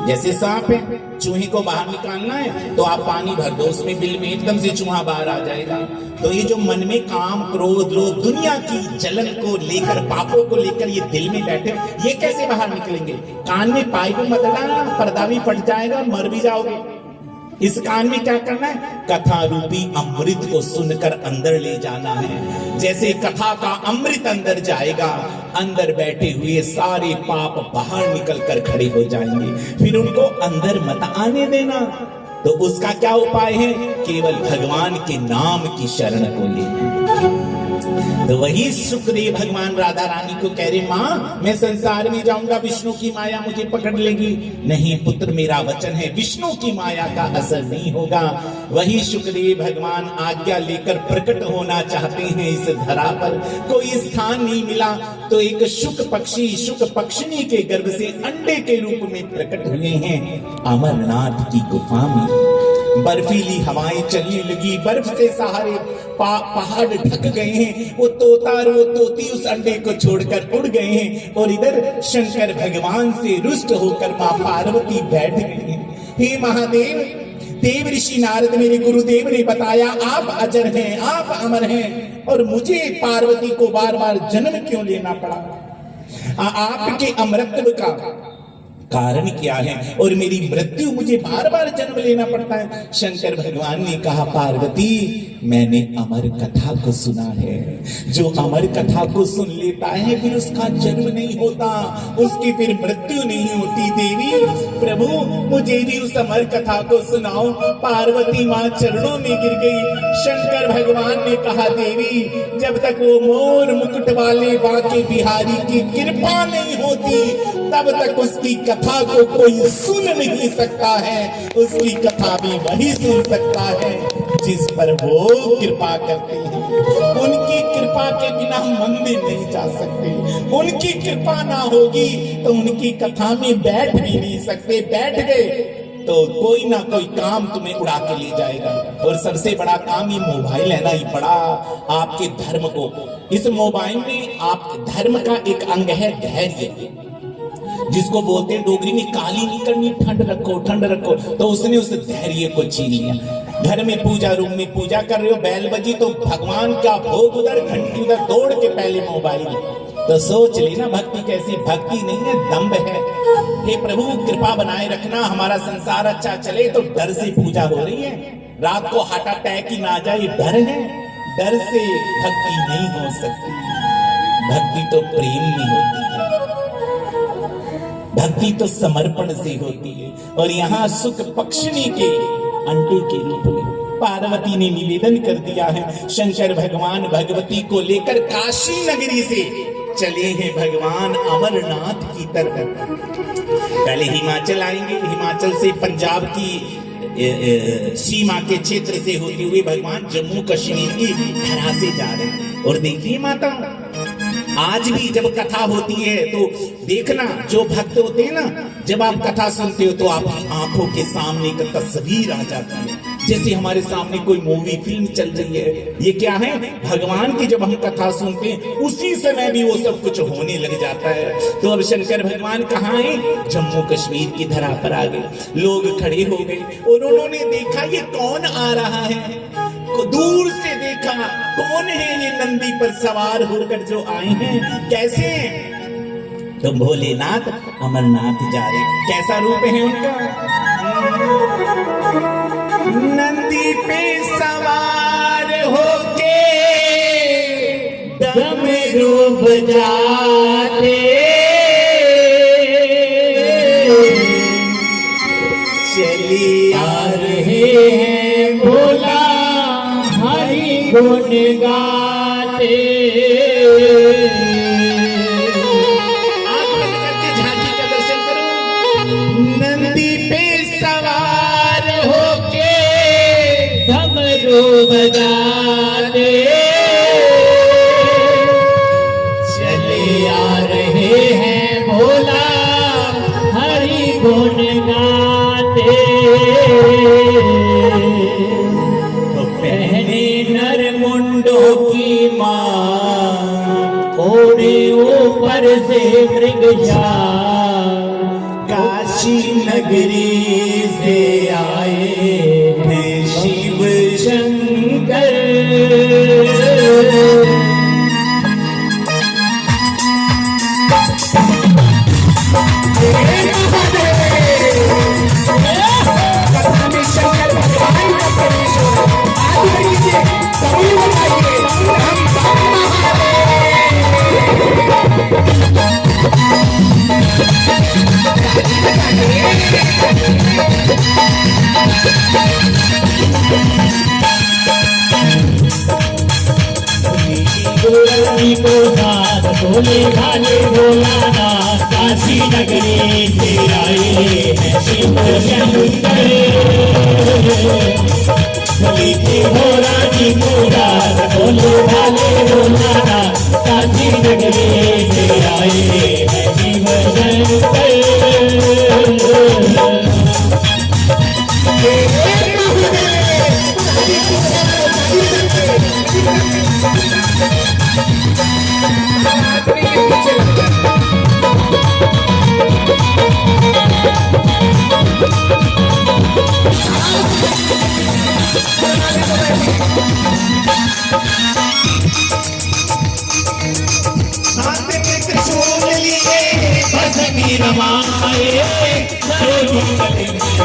जैसे सांप है, चूहे को बाहर निकालना है तो आप पानी भर दो उसमें, बिल में एकदम से चूहा बाहर आ जाएगा। तो ये जो मन में काम क्रोध लोभ दुनिया की जलन को लेकर, पापों को लेकर ये दिल में बैठे, ये कैसे बाहर निकलेंगे? कान में पाइप मत डालना, पर्दा भी फट जाएगा, मर भी जाओगे। इस कान में क्या करना है? कथा रूपी अमृत को सुनकर अंदर ले जाना है। जैसे कथा का अमृत अंदर जाएगा, अंदर बैठे हुए सारे पाप बाहर निकल कर खड़े हो जाएंगे। फिर उनको अंदर मत आने देना। तो उसका क्या उपाय है? केवल भगवान के नाम की शरण को लेना। तो वही सुखदेव भगवान राधा रानी को कह रहे, माँ मैं संसार में जाऊंगा, विष्णु की माया मुझे पकड़ लेगी। नहीं पुत्र, मेरा वचन है, विष्णु की माया का असर नहीं होगा। वही सुखदेव भगवान आज्ञा लेकर प्रकट होना चाहते हैं इस धरा पर। कोई स्थान नहीं मिला तो एक शुक पक्षिणी के गर्भ से अंडे के रूप में प्रकट हुए हैं अमरनाथ की गुफा में। बर्फीली हवाएं चलने लगी, बर्फ से सहारे पहाड़ ढक गए हैं। वो तोता और वो तोती उस अंडे को छोड़कर उड़ गए हैं, और इधर शंकर भगवान से रुष्ट होकर मां पार्वती बैठ गई हैं। हे महादेव, देव ऋषि नारद मेरे गुरुदेव ने बताया आप अजर हैं, आप अमर हैं, और मुझे पार्वती को बार बार जन्म क्यों लेना पड़ा? आपके अमरत्व का कारण क्या है, और मेरी मृत्यु मुझे बार बार जन्म लेना पड़ता है? शंकर भगवान ने कहा, पार्वती मैंने अमर कथा को सुना है। जो अमर कथा को सुन लेता है फिर उसका जन्म नहीं होता, उसकी फिर मृत्यु नहीं होती। देवी प्रभु मुझे भी उस अमर कथा को सुनाओ। पार्वती मां चरणों में गिर गई। शंकर भगवान ने कहा, देवी जब तक वो मोर मुकुट वाले बांके बिहारी की कृपा नहीं होती तब तक उसकी कथा को कोई सुन नहीं सकता है। उसकी कथा भी वही सुन सकता है जिस पर वो कृपा करते हैं। उनकी कृपा के बिना हम मंदिर नहीं जा सकते। उनकी कृपा ना होगी तो उनकी कथा में बैठ भी नहीं सकते। बैठ गए तो कोई ना कोई काम तुम्हें उड़ा के ले जाएगा, और सबसे बड़ा काम ये मोबाइल है ना, ये बड़ा आपके धर्म को, इस मोबाइल में आप धर्म का एक अंग है धैर्य, जिसको बोलते हैं डोगरी में काली नहीं करनी, ठंड रखो। तो उसने उस धैर्य को छीन लिया। घर में पूजा रूम में पूजा कर रहे हो, बैल बजी तो भगवान का भोग उधर, घंटी उधर, दौड़ के पहले मोबाइल। तो सोच लेना भक्ति कैसी? भक्ति नहीं है, दम्भ है। हे प्रभु कृपा बनाए रखना, हमारा संसार अच्छा चले। तो डर से पूजा हो रही है, रात को हार्ट अटैक ही ना जाए, डर है। डर से भक्ति नहीं हो सकती। भक्ति तो प्रेम में होती है, भक्ति तो समर्पण से होती है। और यहाँ सुख पक्षिणी के अंडे के रूप में पार्वती ने निवेदन कर दिया है। शंकर भगवान भगवती को लेकर काशी नगरी से चले हैं भगवान अमरनाथ की तरफ। पहले हिमाचल आएंगे, हिमाचल से पंजाब की सीमा के क्षेत्र से होते हुए भगवान जम्मू कश्मीर की धरा से जा रहे हैं। और देखिए माता, आज भी जब कथा होती है तो देखना, जो भक्त होते हैं ना, जब आप कथा सुनते हो तो आपकी आंखों के सामने एक तस्वीर आ जाती है, जैसे हमारे सामने कोई मूवी फिल्म चल रही है। ये क्या है? भगवान की जब हम कथा सुनते हैं उसी समय भी वो सब कुछ होने लग जाता है। तो अब शंकर भगवान कहाँ है? जम्मू कश्मीर की धरा पर आ गए। लोग खड़े हो गए और उन्होंने देखा ये कौन आ रहा है। दूर से देखा, कौन है ये नंदी पर सवार होकर जो आए हैं, कैसे हैं? तो भोलेनाथ अमरनाथ जा रहे। कैसा रूप है उनका? नंदी पे सवार होके डमरू बजाते चली आ रहे हैं भोला हरि गुण गाते। आँख बंद करके झांकी का दर्शन करो। नंदी पे सवार होके डमरू बजाते चले आ रहे हैं भोला हरि गुण गाते। तो पहने नर मुंडों की मां ओढ़े ऊपर से मृगया, काशी नगरी से आए हैं शिव शंकर। को साथ बोले भाले भोलानाथ, काशी नगरी से आए हैं शिव शंकर। बोले भोला जी को रात बोले भाले भोलानाथ, काशी नगरी से आए हैं शिव शंकर।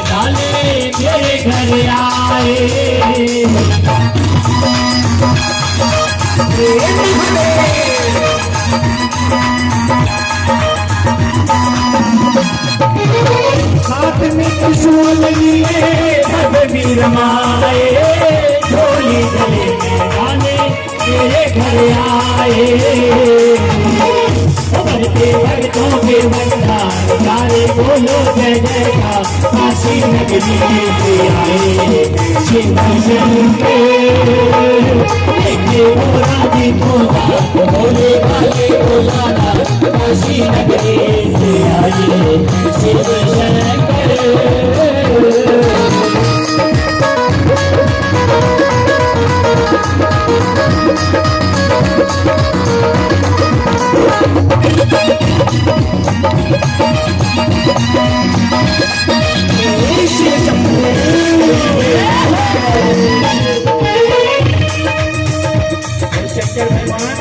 डाले मेरे घर आए। हाथ में त्रिशूल लिए भगवी रमाए, झोली गले में डाले मेरे घर आए। भरते भक्तों के भंडार सारे बोलो जय जयकार, काशी नगरी से आए शिव शंकर। भोला जी को बोले भाले भोलानाथ, काशी नगरी से आए शिव शंकर। शंकर भगवान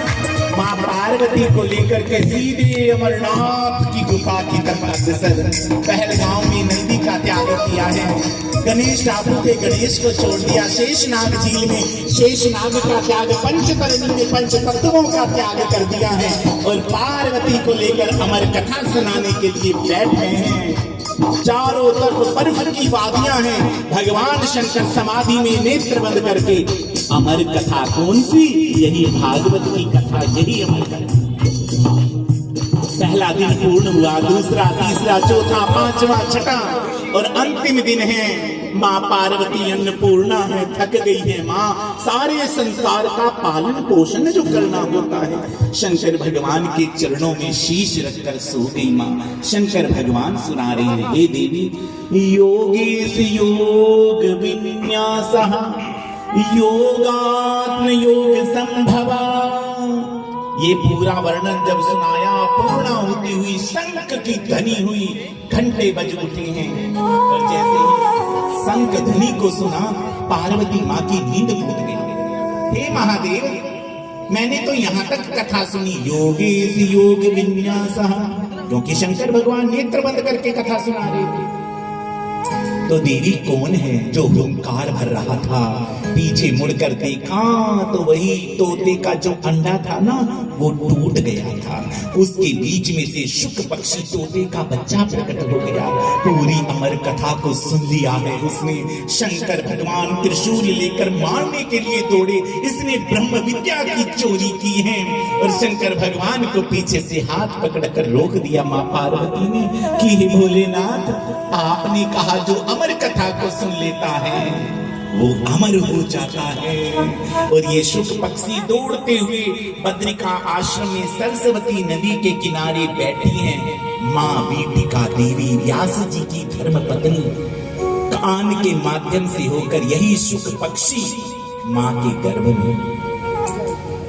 माँ पार्वती को लेकर के सीधे अमरनाथ की गुफा की तरफ अग्रसर। पहलगांव में नंदी का त्याग किया है, गणेश टापू के गणेश को छोड़ दिया, शेषनाग झील में शेषनाग का त्याग, पंचतरणी में पंच तत्वों का त्याग कर दिया है और पार्वती को लेकर अमर कथा सुनाने के लिए बैठ गए हैं। चारों तरफ बर्फ की वादियां हैं, भगवान शंकर समाधि में नेत्र बंद करके। अमर कथा कौन सी? यही भागवत की कथा, यही अमर कथा। पहला दिन पूर्ण हुआ, दूसरा, तीसरा, चौथा, पांचवा, छठा और अंतिम दिन है। माँ पार्वती अन्नपूर्णा है, थक गई है माँ, सारे संसार का पालन पोषण जो करना होता है। शंकर भगवान के चरणों में शीश रखकर सो गई माँ। शंकर भगवान सुना रहे हैं, हे देवी योगेश योग विन्यासः योगात्म योग संभवा। ये पूरा वर्णन जब सुनाया, पूर्णा होती हुई शंख की ध्वनि हुई, घंटे बज उठे हैं और जैसे ही शंख ध्वनि को सुना, पार्वती माँ की नींद टूट गई। हे महादेव, मैंने तो यहाँ तक कथा सुनी, योगेश योग विन्यास, क्योंकि शंकर भगवान नेत्र बंद करके कथा सुना रहे थे। तो देवी कौन है जो हुंकार भर रहा था? पीछे मुड़कर देखा तो वही तोते का जो अंडा था ना, वो टूट गया था। उसके बीच में से शुक पक्षी तोते का बच्चा प्रकट हो गया। पूरी अमर कथा को सुन लिया है उसने। शंकर भगवान त्रिशूल लेकर मारने के लिए दौड़े, इसने ब्रह्म विद्या की चोरी की है। और शंकर भगवान को पीछे से हाथ पकड़कर रोक दिया माँ पार्वती ने कि हे भोलेनाथ, आपने कहा जो अमर कथा को सुन लेता है वो अमर हो जाता है। और ये शुक पक्षी दौड़ते हुए बद्रिका आश्रम में सरस्वती नदी के किनारे बैठी हैं। माँ वीटिका देवी व्यास जी की धर्म पत्नी, कान के माध्यम से होकर यही शुक पक्षी माँ के गर्भ में,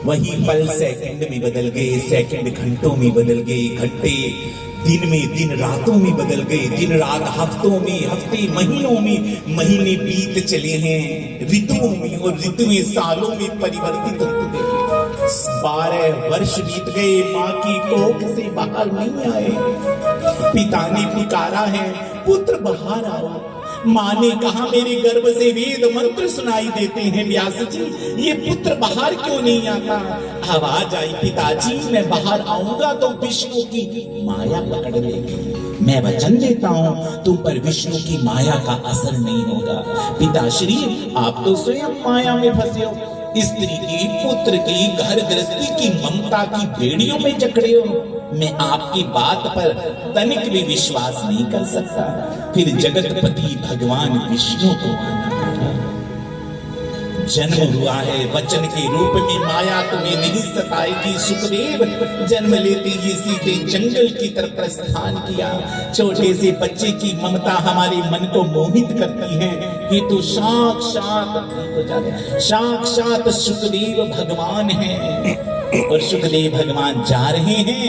वही पल सेकंड में बदल गए, सेकंड घंटों में बदल गए, घंटे दिन में, दिन रातों में बदल गए, दिन रात हफ्तों में, हफ्ते महीनों में, महीने बीत चले हैं ऋतुओं में, और ऋतुएं सालों में परिवर्तित होते गए। 12 वर्ष बीत गए, माँ की कोख से बाहर नहीं आए। पिता ने पुकारा है, पुत्र बाहर आओ। माँ ने कहा, मेरे गर्भ से वेद मंत्र सुनाई देते हैं व्यास जी, ये पुत्र बाहर क्यों नहीं आता? आवाज आई, पिताजी मैं बाहर आऊंगा तो विष्णु की माया पकड़ लेगी। मैं वचन देता हूँ तुम पर विष्णु की माया का असर नहीं होगा। पिताश्री, आप तो स्वयं माया में फंसे हो। स्त्री की, पुत्र की, घर गृहस्थी की ममता की बेड़ियों में जकड़े हो। मैं आपकी बात पर तनिक भी विश्वास नहीं कर सकता। फिर जगतपति भगवान विष्णु को आना पड़ा। जन्म हुआ है वचन के रूप में, माया तुम्हें नहीं सताएगी। सुखदेव जन्म लेते ही सीधे जंगल की तरफ प्रस्थान किया। छोटे से बच्चे की ममता हमारे मन को मोहित करती है। ये तो साक्षात सुखदेव भगवान है। और सुखदेव भगवान जा रहे हैं,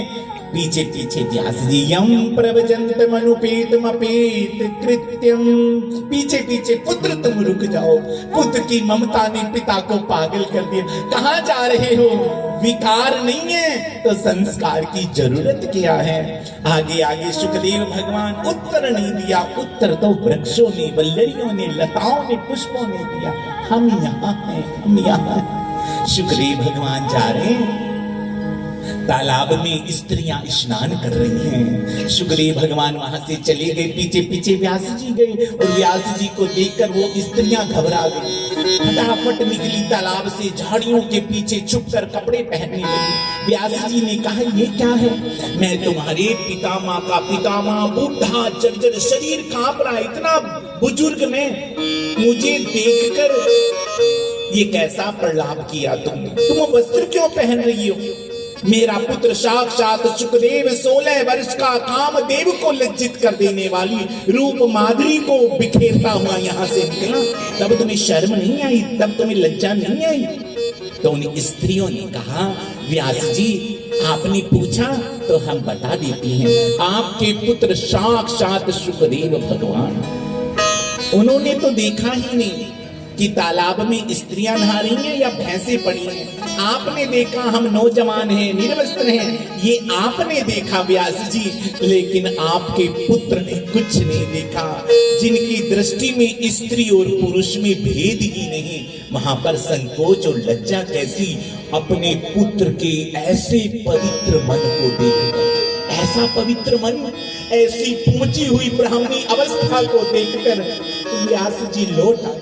पीछे पीछे व्यास जी यम प्रवजंत मनुपेतमपेत कृत्यम। पीछे पीछे, पुत्र तुम रुक जाओ। पुत्र की ममता ने पिता को पागल कर दिया। कहाँ जा रहे हो? विकार नहीं है तो संस्कार की जरूरत क्या है? आगे आगे सुखदेव भगवान उत्तर नहीं दिया। उत्तर तो वृक्षों ने, वल्लरियों ने, लताओं ने, पुष्पों ने दिया। हम यहाँ हैं, हम यहाँ हैं। सुखदेव भगवान जा रहे हैं, तालाब में स्त्रियां स्नान कर रही हैं। सुखदेव भगवान वहां से चले गए, पीछे पीछे व्यास जी गए। और व्यास जी को देखकर वो स्त्रियां घबरा गई, फटाफट निकली तालाब से, झाड़ियों के पीछे छुपकर कपड़े पहनने लगी। व्यास जी ने कहा, ये क्या है? मैं तुम्हारे पितामह का पितामह, बूढ़ा जर्जर शरीर कांप रहा, इतना बुजुर्ग में मुझे देखकर ये कैसा प्रलाप किया तुमने? तुम वस्त्र क्यों पहन रही हो? मेरा पुत्र साक्षात सुखदेव 16 वर्ष का कामदेव को लज्जित कर देने वाली रूप माधुरी को बिखेरता हुआ यहाँ से निकला। तब तुम्हें शर्म नहीं आई? तब तुम्हें लज्जा नहीं आई? तो उन स्त्रियों ने कहा, व्यास जी आपने पूछा तो हम बता देती हैं, आपके पुत्र साक्षात सुखदेव भगवान। उन्होंने तो देखा ही नहीं कि तालाब में स्त्रियां नहा रही हैं या भैंसें पड़ी हैं। आपने देखा हम नौजवान हैं, निर्वस्त्र हैं, ये आपने देखा व्यास जी। लेकिन आपके पुत्र ने कुछ नहीं देखा। जिनकी दृष्टि में स्त्री और पुरुष में भेद ही नहीं, वहां पर संकोच और लज्जा कैसी? अपने पुत्र के ऐसे पवित्र मन को देखकर, ऐसा पवित्र मन, ऐसी पहुंची हुई ब्राह्मणी अवस्था को देखकर व्यास जी लौट आए।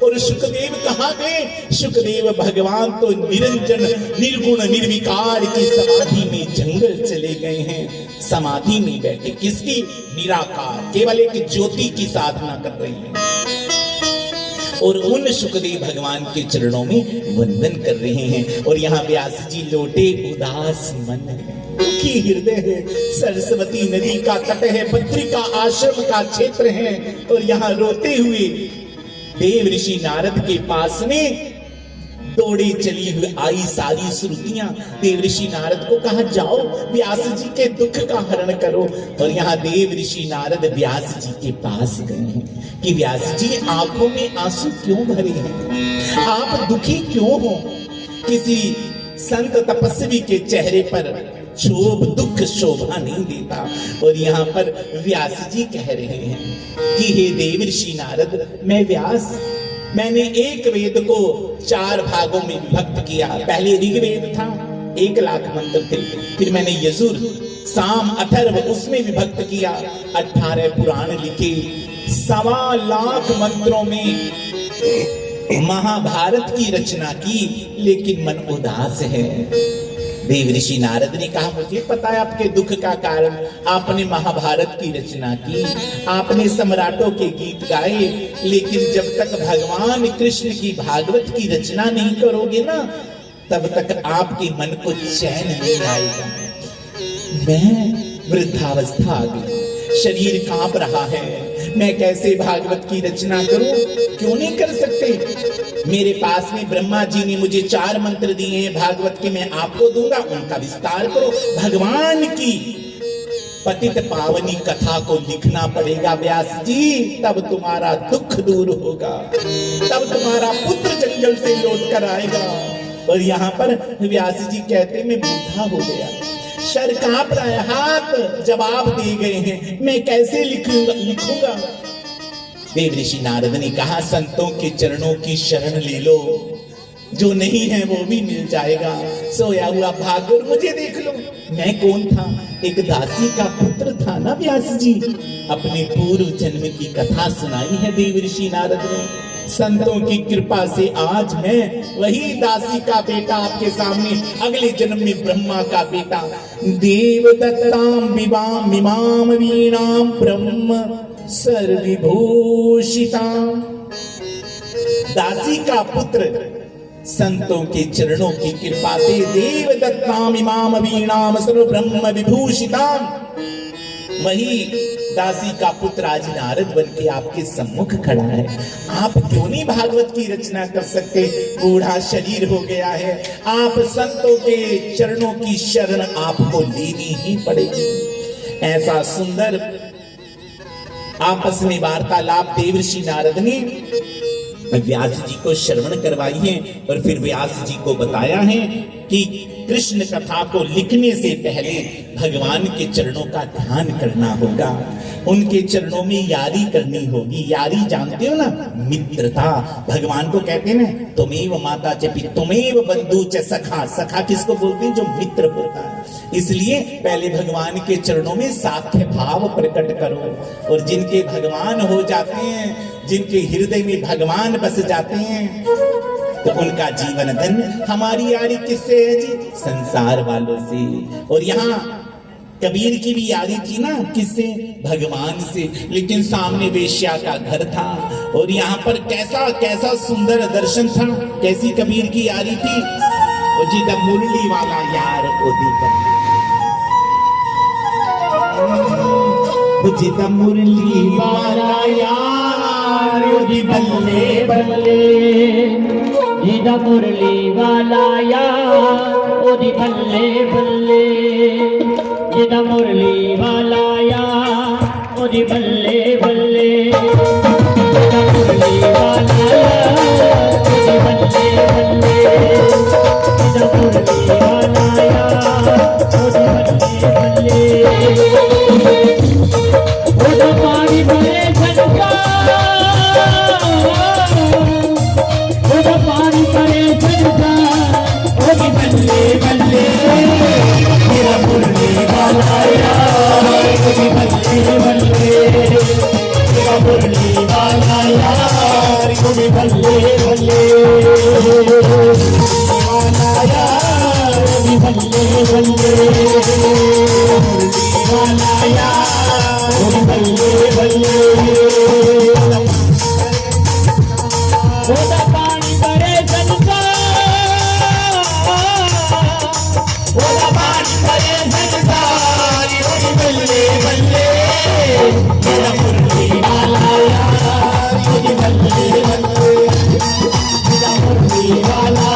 और सुखदेव कहाँ गए? सुखदेव भगवान तो निरंजन निर्गुण निर्विकार की समाधि में जंगल चले गए हैं। समाधि में बैठे, किसकी? निराकार, केवल एक ज्योति की साधना कर रही है। और उन सुखदेव भगवान के चरणों में वंदन कर रहे हैं। और यहाँ व्यास जी लौटे, उदास मन है, दुखी हृदय है। सरस्वती नदी का तट है, बद्रिका आश्रम का क्षेत्र है। और यहाँ रोते हुए देव ऋषि नारद के पास में दौड़े चली हुई आई सारी श्रुतियां देव ऋषि नारद को कहा, जाओ व्यास जी के दुख का हरण करो। और यहाँ देव ऋषि नारद व्यास जी के पास गए हैं कि व्यास जी आंखों में आंसू क्यों भरे हैं, आप दुखी क्यों हो। किसी संत तपस्वी के चेहरे पर क्षोभ दुख शोभा नहीं देता। और यहाँ पर व्यास जी कह रहे हैं कि हे देव ऋषि नारद, मैं व्यास, मैंने एक वेद को 4 भागों में विभक्त किया। पहले ऋग्वेद था, 1 लाख मंत्र थे। फिर मैंने यजुर, साम, अथर्व उसमें विभक्त किया। 18 पुराण लिखे, 1.25 लाख मंत्रों में महाभारत की रचना की, लेकिन मन उदास है। देव ऋषि नारद ने कहा, मुझे पता है आपके दुख का कारण। आपने महाभारत की रचना की, आपने सम्राटों के गीत गाए, लेकिन जब तक भगवान कृष्ण की भागवत की रचना नहीं करोगे ना, तब तक आपके मन को चैन नहीं आएगा। मैं वृद्धावस्था आ गई, शरीर कांप रहा है, मैं कैसे भागवत की रचना करूं? क्यों नहीं कर सकते? मेरे पास में ब्रह्मा जी ने मुझे 4 मंत्र दिए हैं भागवत के, मैं आपको दूंगा, उनका विस्तार करो। भगवान की पतित पावनी कथा को लिखना पड़ेगा व्यास जी, तब तुम्हारा दुख दूर होगा, तब तुम्हारा पुत्र जंगल से लौट कर आएगा। और यहाँ पर व्यास जी कहते मैं बूढ़ा हो गया, सर कांप रहा है, हाथ जवाब दे गए हैं, मैं कैसे लिखूंगा। देव ऋषि नारद ने कहा, संतों के चरणों की शरण ले लो, जो नहीं है वो भी मिल जाएगा। सोया हुआ भागवत मुझे देख लो, मैं कौन था? एक दासी का पुत्र था ना व्यास जी। अपने पूर्व जन्म की कथा सुनाई है देव ऋषि नारद ने। संतों की कृपा से आज मैं वही दासी का बेटा आपके सामने, अगले जन्म में ब्रह्मा का बेटा। देव दत्ताम विवाम मिमाम वीणाम ब्रह्म सर्वविभूषिताम। दासी का पुत्र, संतों के चरणों की कृपा से देव दत्ताम इमाम वीणाम सर्व ब्रह्म विभूषिताम। वही दासी का पुत्र आज नारद बन के आपके सम्मुख खड़ा है। आप क्यों नहीं भागवत की रचना कर सकते? बूढ़ा शरीर हो गया है, आप संतों के चरणों की शरण आपको लेनी ही पड़ेगी। ऐसा सुंदर आपस में वार्तालाप देव ऋषि नारद ने व्यास जी को श्रवण करवाई है। और फिर व्यास जी को बताया है कि कृष्ण कथा को लिखने से पहले भगवान के चरणों का ध्यान करना होगा, उनके चरणों में यारी करनी होगी। यारी जानते हो ना, मित्रता। भगवान को कहते हैं ना, तुमेव माता च पिता तुमेव बंधु च सखा। सखा किसको बोलते हैं? जो मित्र होता है। इसलिए पहले भगवान के चरणों में साख्य भाव प्रकट करो। और जिनके भगवान हो जाते हैं, जिनके हृदय में भगवान बस जाते हैं, तो उनका जीवन धन्य। हमारी यारी किससे है जी? संसार वालों से। और यहाँ कबीर की भी यारी थी ना, किससे? भगवान से। लेकिन सामने वेश्या का घर था। और यहाँ पर कैसा कैसा सुंदर दर्शन था। कैसी कबीर की यारी थी? वो जी द मुरली वाला यार जिद मुरली वाला यार ओदी बल्ले बल्ले, जिद मुरली वाला यार ओदी बल्ले बल्ले, जिद मुरली वाला यार ओदी बल्ले बल्ले, जिद मुरली वाला यार ओदी बल्ले बल्ले, जिद मुरली वाला यार ओदी बल्ले बल्ले। ओदा पानी भरे झटका, ओदा पानी भरे झटका, ओदी बल्ले बल्ले, मेरा मुरली वाला यार ओदी बल्ले बल्ले, मेरा मुरली वाला यार ओदी बल्ले बल्ले, वाला यार ओदी बल्ले बल्ले, वाला यार ओदी बल्ले बल्ले। ओदा पानी भरे झटका, ओदा पानी भरे झटका, ओदी बल्ले बल्ले, मेरा मुरली वाला यार ओदी बल्ले बल्ले, मेरा मुरली वाला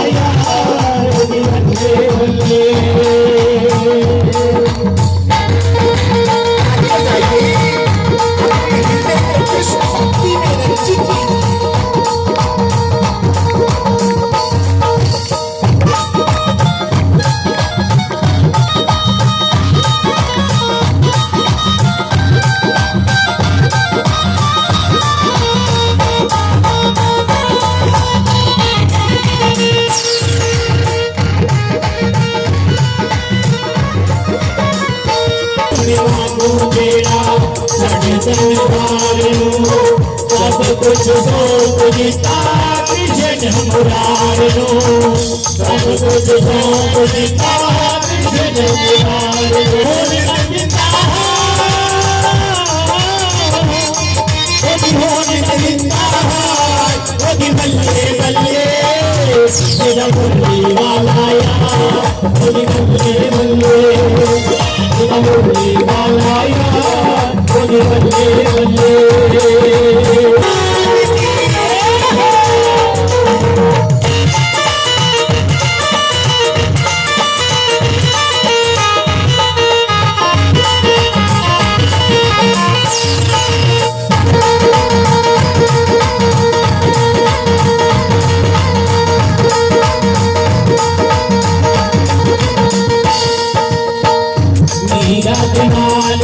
वागू बेड़ा सड़ संसार सब कुछ सौंप दिता कृष्ण मुरार सब कुछ सौंप दिता कृष्ण बल्ले बल्ले मेरा मुरली वाला यार बल्ले बल्ले मेरा मुरली वाला यार बल्ले बल्ले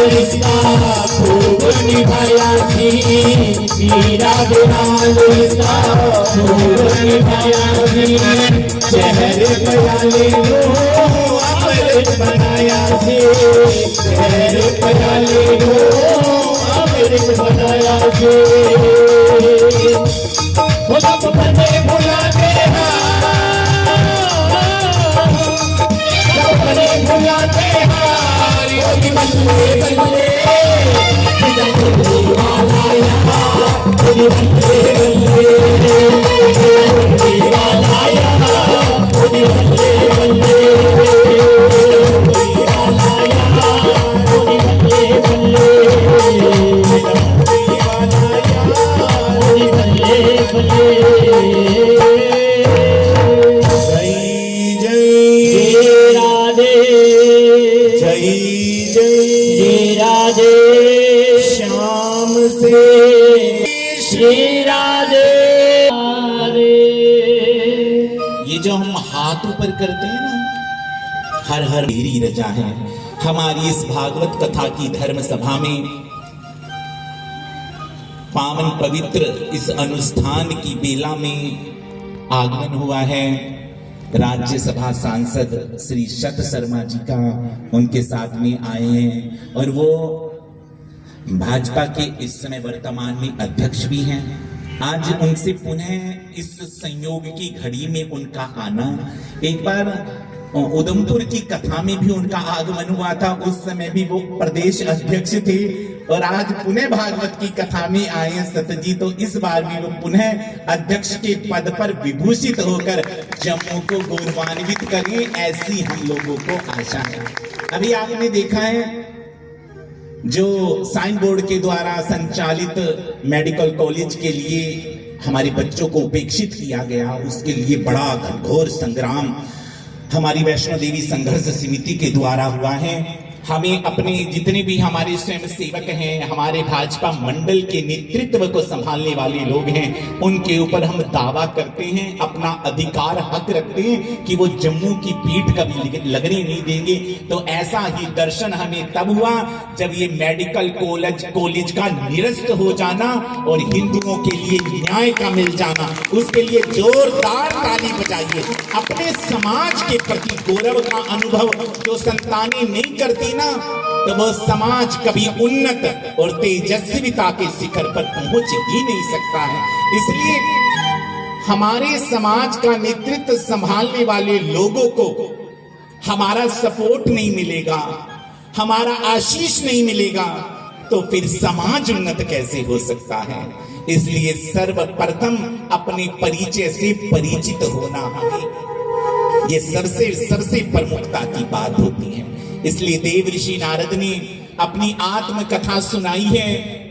रिश्ता खूब निभाया थी मीरा बिहार रिश्ता खूब निभाया थी शहर बयाले लो अमृत बनाया थी शहर बयाले लो अमृत बनाया थी वो सब बने भुलाते हैं सब बने भुलाते हैं बल्ले बल्ले मेरा मुरली वाला यार बल्ले बल्ले मेरा मुरली वाला यार बल्ले बल्ले मेरा मुरली वाला यार बल्ले बल्ले मेरा मुरली वाला यार बल्ले बल्ले जय जय राधे जय जय राधे श्याम से श्री राधे ये जो हम हाथ ऊपर करते हैं ना, हर हर मेरी रजा है। हमारी इस भागवत कथा की धर्म सभा में पावन पवित्र इस अनुष्ठान की बेला में आगमन हुआ है राज्यसभा सांसद श्री शत शर्मा जी का। उनके साथ में आए हैं और वो भाजपा के इस समय वर्तमान में अध्यक्ष भी हैं। आज उनसे पुनः इस संयोग की घड़ी में उनका आना, एक बार उधमपुर की कथा में भी उनका आगमन हुआ था, उस समय भी वो प्रदेश अध्यक्ष थे और आज पुनः भागवत की कथा में आए हैं सतजी, तो इस बार भी वो पुनः अध्यक्ष के पद पर विभूषित होकर जम्मू को गौरवान्वित करें, ऐसी हम लोगों को आशा है। अभी आपने देखा है जो साइन बोर्ड के द्वारा संचालित मेडिकल कॉलेज के लिए हमारे बच्चों को उपेक्षित किया गया, उसके लिए बड़ा घनघोर संग्राम हमारी वैष्णो देवी संघर्ष समिति के द्वारा हुआ है। हमें अपने जितने भी हमारे स्वयं सेवक हैं, हमारे भाजपा मंडल के नेतृत्व को संभालने वाले लोग हैं, उनके ऊपर हम दावा करते हैं, अपना अधिकार हक रखते हैं कि वो जम्मू की पीठ कभी लगने नहीं देंगे। तो ऐसा ही दर्शन हमें तब हुआ जब ये मेडिकल कॉलेज का निरस्त हो जाना और हिंदुओं के लिए न्याय का मिल जाना, उसके लिए जोरदार ताली बजाइए। अपने समाज के प्रति गौरव का अनुभव जो संतानें नहीं करती ना, तो वो समाज कभी उन्नत और तेजस्विता के शिखर पर पहुंच ही नहीं सकता है। इसलिए हमारे समाज का नेतृत्व संभालने वाले लोगों को हमारा सपोर्ट नहीं मिलेगा, हमारा आशीष नहीं मिलेगा, तो फिर समाज उन्नत कैसे हो सकता है। इसलिए सर्वप्रथम अपने परिचय से परिचित होना हमें ये सबसे प्रमुखता की बात होती है। इसलिए देव ऋषि नारद ने अपनी आत्मकथा सुनाई है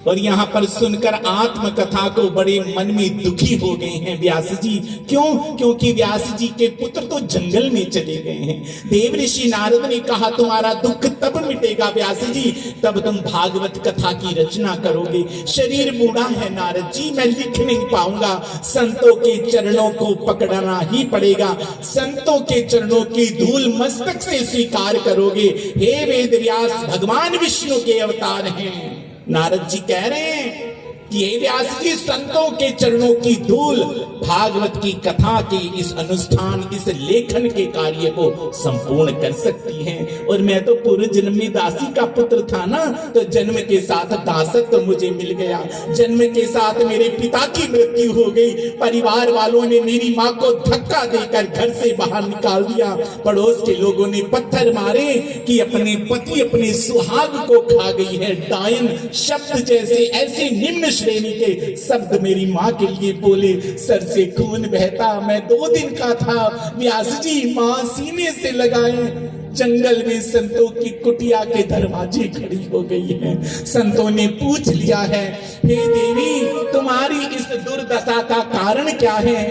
और यहाँ पर सुनकर आत्मकथा को बड़े मन में दुखी हो गए हैं व्यास जी। क्यों? क्योंकि व्यास जी के पुत्र तो जंगल में चले गए हैं। देव ऋषि नारद ने कहा तुम्हारा दुख तब मिटेगा व्यास जी, तब तुम भागवत कथा की रचना करोगे। शरीर बूढ़ा है नारद जी, मैं लिख नहीं पाऊंगा, संतों के चरणों को पकड़ना ही पड़ेगा, संतों के चरणों की धूल मस्तक से स्वीकार करोगे। हे वेद व्यास भगवान विष्णु के अवतार हैं। नारद जी कह रहे हैं कि ये व्यास जी संतों के चरणों की धूल भागवत की कथा के इस अनुष्ठान, इस लेखन के कार्य को संपूर्ण कर सकती हैं। और मैं तो पूर्व जन्म में दासी का पुत्र था ना, तो जन्म के साथ दासत्व तो मुझे मिल गया। जन्म के साथ मेरे पिता की मृत्यु हो गई। परिवार वालों ने मेरी माँ को धक्का देकर घर से बाहर निकाल दिया। पड़ोस के लोगों ने पत्थर मारे कि अपने पति अपने सुहाग को खा गई है। डायन शब्द जैसे ऐसे निम्न श्रेणी के शब्द मेरी माँ के लिए बोले। सर से खून बहता, मैं 2 दिन का था। व्यास जी माँ सीने से लगाए। जंगल में संतों की कुटिया के दरवाजे खड़ी हो गई है। संतों ने पूछ लिया है, हे देवी तुम्हारी इस दुर्दशा का कारण क्या है?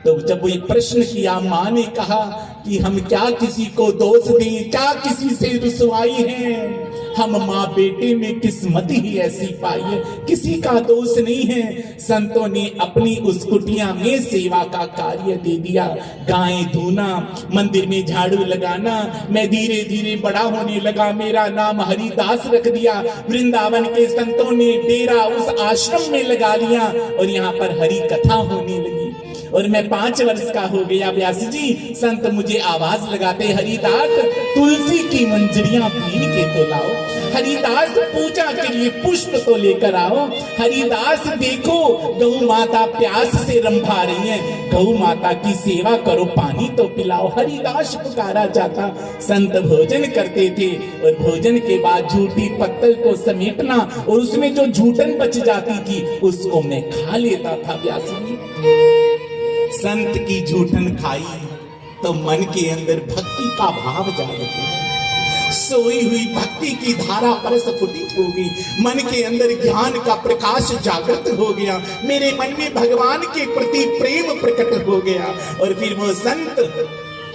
तो जब वो प्रश्न किया, माँ ने कहा कि हम क्या किसी को दोष दें, क्या किसी से रुसवाई है? हम माँ बेटे में किस्मत ही ऐसी पाई है, किसी का दोष नहीं है। संतों ने अपनी उस कुटिया में सेवा का कार्य दे दिया। गायें धोना, मंदिर में झाड़ू लगाना। मैं धीरे धीरे बड़ा होने लगा। मेरा नाम हरिदास रख दिया। वृंदावन के संतों ने डेरा उस आश्रम में लगा लिया और यहाँ पर हरि कथा होने लगी। और मैं 5 वर्ष का हो गया। व्यास जी संत मुझे आवाज लगाते, हरिदास तुलसी की मंजरियां बीन के तो लाओ। हरिदास पूजा के लिए पुष्प तो लेकर आओ। हरिदास देखो गौ माता प्यास से रंभा रही है, गौ माता की सेवा करो, पानी तो पिलाओ। हरिदास पुकारा जाता। संत भोजन करते थे और भोजन के बाद झूठी पत्तल को समेटना और उसमें जो झूठन बच जाती थी उसको मैं खा लेता था। व्यास जी संत की झूठन खाई तो मन के अंदर भक्ति का भाव जागृत हुआ। सोई हुई भक्ति की धारा परस्फुटित हो गई। मन के अंदर ज्ञान का प्रकाश जागृत हो गया। मेरे मन में भगवान के प्रति प्रेम प्रकट हो गया। और फिर वो संत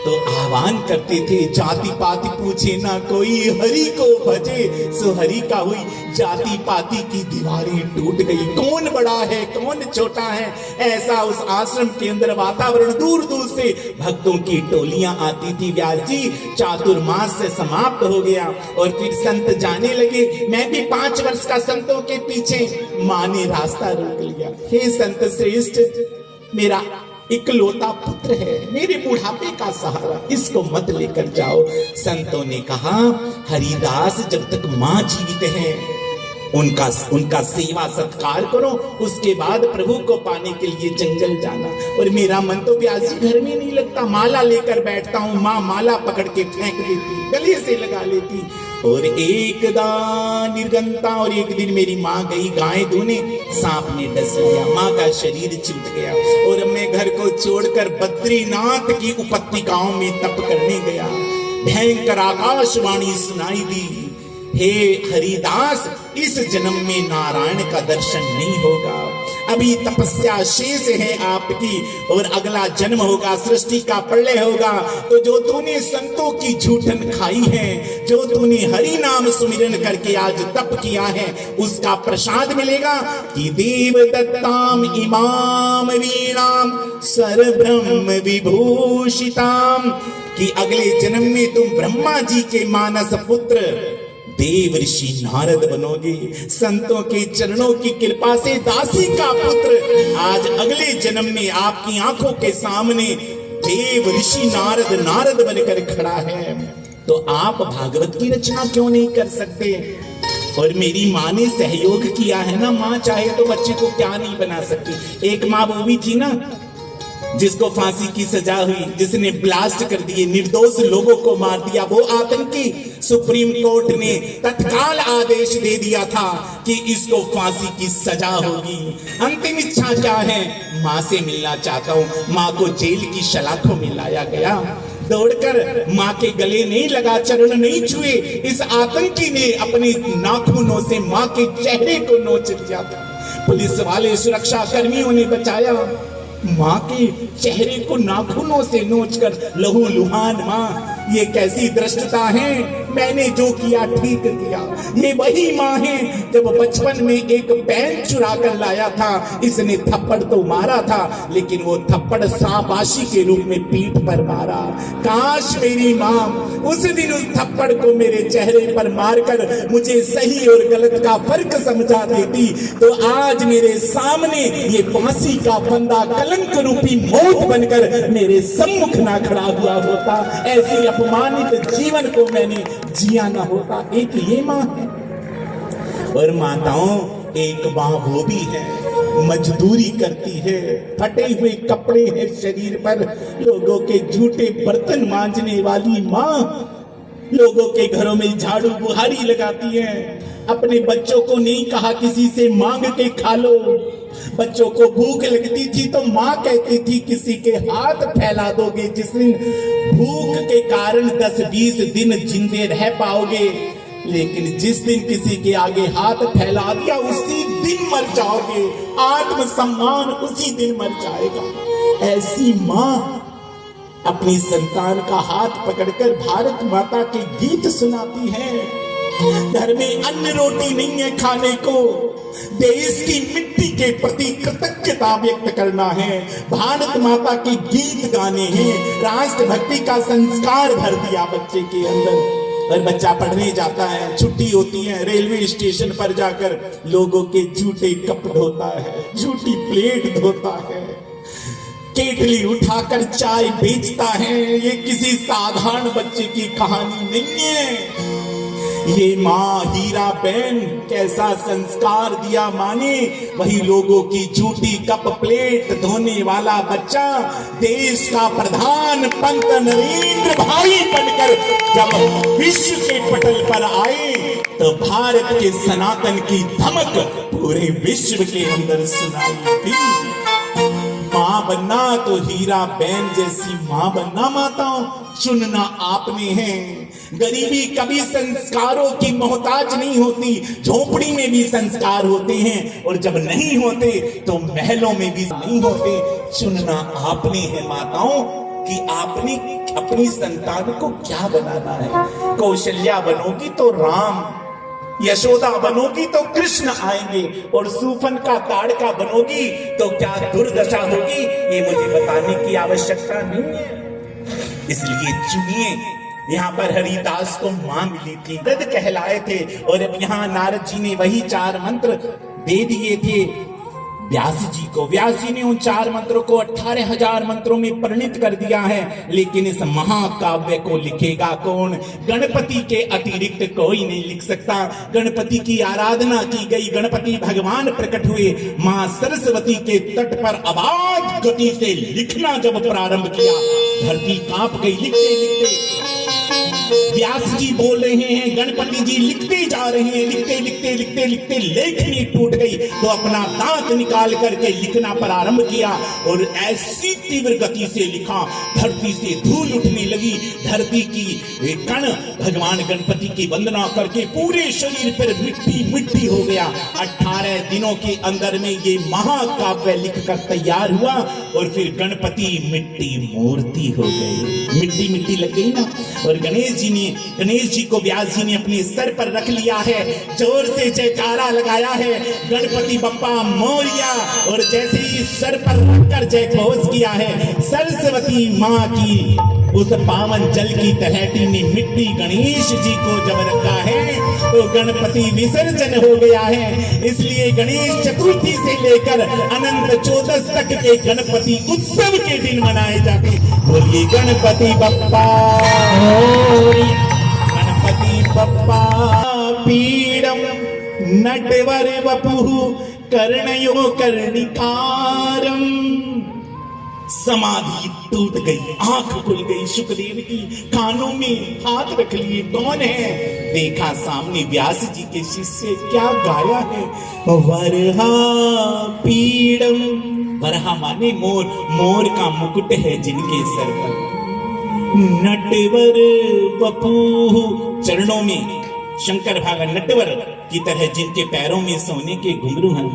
तो आह्वान करते थे, जाति पाति पूछे ना कोई, हरि को भजे सो हरि का हुई। जाति पाति की दीवारें टूट गई। कौन बड़ा है कौन छोटा है, ऐसा उस आश्रम के अंदर वातावरण। दूर दूर से भक्तों की टोलियां आती थी। व्यास जी चातुर्मास से समाप्त हो गया और फिर संत जाने लगे। मैं भी 5 वर्ष का संतों के पीछे। माँ ने रास्ता रोक लिया। हे संत श्रेष्ठ, मेरा इकलौता पुत्र है, मेरे बुढ़ापे का सहारा, इसको मत लेकर जाओ। संतों ने कहा, हरिदास जब तक माँ जीवित है उनका सेवा सत्कार करो, उसके बाद प्रभु को पाने के लिए जंगल जाना। और मेरा मन तो व्यास जी घर में नहीं लगता। माला लेकर बैठता हूँ, माँ माला पकड़ के फेंक देती, गले से लगा लेती। और एकदा निर्गंता, और एक दिन मेरी माँ गई गाय धोने, सांप ने डस लिया, माँ का शरीर छूट गया। और मैं घर को छोड़कर बद्रीनाथ की उपत्यकाओं में तप करने गया। भयंकर आकाशवाणी सुनाई दी, हे हरिदास इस जन्म में नारायण का दर्शन नहीं होगा, अभी तपस्या शेष है आपकी, और अगला जन्म होगा, सृष्टि का प्रलय होगा। तो जो तूने संतों की झूठन खाई है, जो तूने हरि नाम सुमिरन करके आज तप किया है, उसका प्रसाद मिलेगा। कि देव दत्ताम इमाम वीणाम सरब्रह्म विभूषिताम, कि अगले जन्म में तुम ब्रह्मा जी के मानस पुत्र देव ऋषि नारद बनोगे। संतों के चरणों की कृपा से दासी का पुत्र आज अगले जन्म में आपकी आंखों के सामने देव ऋषि नारद बनकर खड़ा है। तो आप भागवत की रचना क्यों नहीं कर सकते? और मेरी माँ ने सहयोग किया है ना। माँ चाहे तो बच्चे को क्या नहीं बना सकती। एक माँ वो भी थी ना जिसको फांसी की सजा हुई, जिसने ब्लास्ट कर दिए, निर्दोष लोगों को मार दिया, वो आतंकी। सुप्रीम कोर्ट ने तत्काल आदेश दे दिया था कि इसको फांसी की सजा होगी। अंतिम इच्छा क्या है? माँ से मिलना चाहता हूँ। माँ को जेल की सलाखों में लाया गया। दौड़कर माँ के गले नहीं लगा, चरण नहीं छुए। इस आतंकी ने अपने नाखूनों से माँ के चेहरे को नोच लिया था। पुलिस वाले, सुरक्षा कर्मियों ने बचाया। माँ के चेहरे को नाखूनों से नोचकर लहू लुहान माँ, ये कैसी दृष्टता है। मैंने जो किया ठीक किया। ये वही माँ है जब बचपन में एक पेन चुरा कर लाया था, इसने थप्पड़ तो मारा था लेकिन वो थप्पड़ शाबाशी के रूप में पीठ पर मारा। काश मेरी माँ उस दिन उस थप्पड़ को मेरे चेहरे पर मारकर मुझे सही और गलत का फर्क समझा देती तो आज मेरे सामने ये फांसी का फंदा कलंक रूपी मौत बनकर मेरे सम्मुख ना खड़ा हुआ होता। ऐसी अपमानित जीवन को मैंने जिया ना होता। एक ये माँ है और माताओं एक माँ वो भी है, मजदूरी करती है, फटे हुए कपड़े हैं शरीर पर, लोगों के झूठे बर्तन मांजने वाली माँ, लोगों के घरों में झाड़ू बुहारी लगाती है। अपने बच्चों को नहीं कहा किसी से मांग के खा लो। बच्चों को भूख लगती थी तो माँ कहती थी किसी के हाथ फैला दोगे, जिस दिन भूख के कारण 10-20 दिन जिंदे रह पाओगे, लेकिन जिस दिन किसी के आगे हाथ फैला दिया उसी दिन मर जाओगे। आत्मसम्मान उसी दिन मर जाएगा। ऐसी माँ अपनी संतान का हाथ पकड़कर भारत माता के गीत सुनाती है। घर में अन्न रोटी नहीं है खाने को, देश की मिट्टी के प्रति कृतज्ञता व्यक्त करना है, भारत माता के गीत गाने हैं, राष्ट्रभक्ति का संस्कार भर दिया बच्चे के अंदर। और बच्चा पढ़ने जाता है, छुट्टी होती है, रेलवे स्टेशन पर जाकर लोगों के झूठे कप धोता है, झूठी प्लेट धोता है, केटली उठाकर चाय बेचता है। ये किसी साधारण बच्चे की कहानी नहीं है। ये माँ हीरा बहन कैसा संस्कार दिया माँ ने, वही लोगों की झूठी कप प्लेट धोने वाला बच्चा देश का प्रधान पंत नरेंद्र भाई बनकर जब विश्व के पटल पर आए तो भारत के सनातन की धमक पूरे विश्व के अंदर सुनाई दी। माँ बनना तो हीरा बहन जैसी माँ बनना माताओं चुनना आपने है। गरीबी कभी संस्कारों की मोहताज नहीं होती, झोपड़ी में भी संस्कार होते हैं और जब नहीं होते तो महलों में भी नहीं होते। चुनना आपने है माताओं कि आपने अपनी संतान को क्या बनाना है। कौशल्या बनोगी तो राम, यशोदा बनोगी तो कृष्ण आएंगे और सूफन का ताड़का बनोगी तो क्या दुर्दशा होगी, ये मुझे बताने की आवश्यकता नहीं है। इसलिए चुनिए। यहाँ पर हरिदास को मां मिली थी, दद कहलाए थे, और अब यहाँ नारद जी ने वही 4 मंत्र दे दिए थे व्यास जी को। व्यास जी ने उन 4 मंत्रों को 18,000 मंत्रों में परिणित कर दिया है। लेकिन इस महाकाव्य को लिखेगा कौन? गणपति के अतिरिक्त कोई नहीं लिख सकता। गणपति की आराधना की गई, गणपति भगवान प्रकट हुए, मां सरस्वती के तट पर अबाध गति से लिखना जब प्रारंभ किया, धरती कांप गई। लिखते लिखते व्यास जी बोल रहे हैं, गणपति जी लिखते जा रहे हैं, लिखते लिखते लिखते लिखते लेखनी टूट गई तो अपना दांत निकाल करके लिखना प्रारंभ किया और ऐसी तीव्र गति से लिखा, धरती से धूल उठने लगी। धरती की कण भगवान गणपति की वंदना करके पूरे शरीर पर मिट्टी मिट्टी हो गया। 18 दिनों के अंदर में ये महाकाव्य लिखकर तैयार हुआ और फिर गणपति मिट्टी मूर्ति हो गए। मिट्टी मिट्टी लग गई ना। और गणेश जी को व्यास जी ने अपने सर पर रख लिया है, जोर से जयकारा लगाया है, गणपति बप्पा मोरिया। और जैसे ही सर पर रखकर जय घोष किया है, सरस्वती माँ की उस पावन जल की तलहटी में मिट्टी गणेश जी को जब रखा है तो गणपति विसर्जन हो गया है। इसलिए गणेश चतुर्थी से लेकर अनंत चौदस तक के गणपति उत्सव के दिन मनाए जाते। बोलिए गणपति बप्पा, गणपति बप्पा। पीड़म नटवर वपुः कर्णयो कर्णिकारम। समाधि टूट गई, आंख खुल गई सुखदेव की, कानों में हाथ रख लिए। कौन है? देखा सामने व्यास जी के शिष्य, क्या गाया है? वरहा पीड़म। वरहा माने मोर, मोर का मुकुट है जिनके सर पर। नटवर वपुः, चरणों में शंकर भगवान नटवर की तरह जिनके पैरों में सोने के घुंघरू हैं।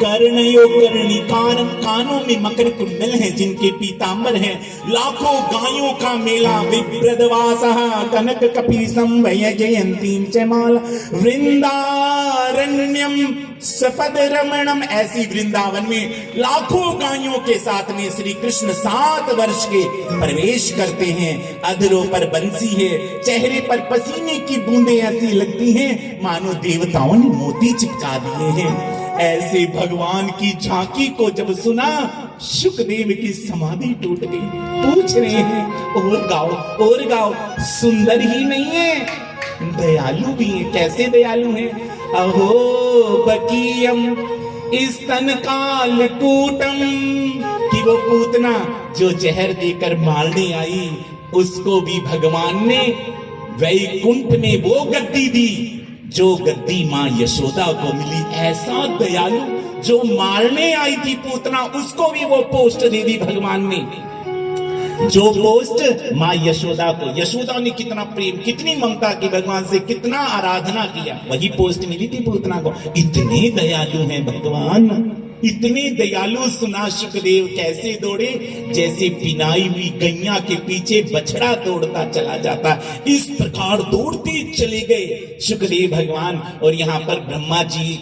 कर्णयो कर्णिकारम, कानों में मकर कुंडल है, जिनके पीतांबर हैं, लाखों गायों का मेला, विप्रदवासः कनक कपीसम वय जयंतीम च माला, वृंदारण्यम सपद रमणम, ऐसी वृंदावन में लाखों गायों के साथ में श्री कृष्ण 7 वर्ष के प्रवेश करते हैं। अधरों पर बंसी है, चेहरे पर पसीने की बूंदें ऐसी लगती हैं मानो देवताओं ने मोती चिपका दिए हैं। ऐसे भगवान की झांकी को जब सुना, शुकदेव की समाधि टूट गई। पूछ रहे हैं और गाओ, सुंदर ही नहीं है, दयालु भी है। कैसे दयालु है? अहो बकीयम स्तन काल कूटम, कि वो पूतना जो जहर देकर मारने आई, उसको भी भगवान ने वैकुंठ में वो गद्दी दी जो गद्दी मां यशोदा को मिली। ऐसा दयालु, जो मारने आई थी पूतना, उसको भी वो पोस्ट दे दी भगवान ने, जो पोस्ट मां यशोदा को। यशोदा ने कितना प्रेम, कितनी ममता की भगवान से, कितना आराधना किया, वही पोस्ट मिली थी पूतना को। इतने दयालु हैं भगवान, इतने दयालु। सुना शुकदेव कैसे दौड़े, जैसे पिनाई हुई गैया के पीछे बछड़ा दौड़ता चला जाता, इस प्रकार दौड़ते चले गए शुकदेव भगवान। और यहाँ पर ब्रह्मा जी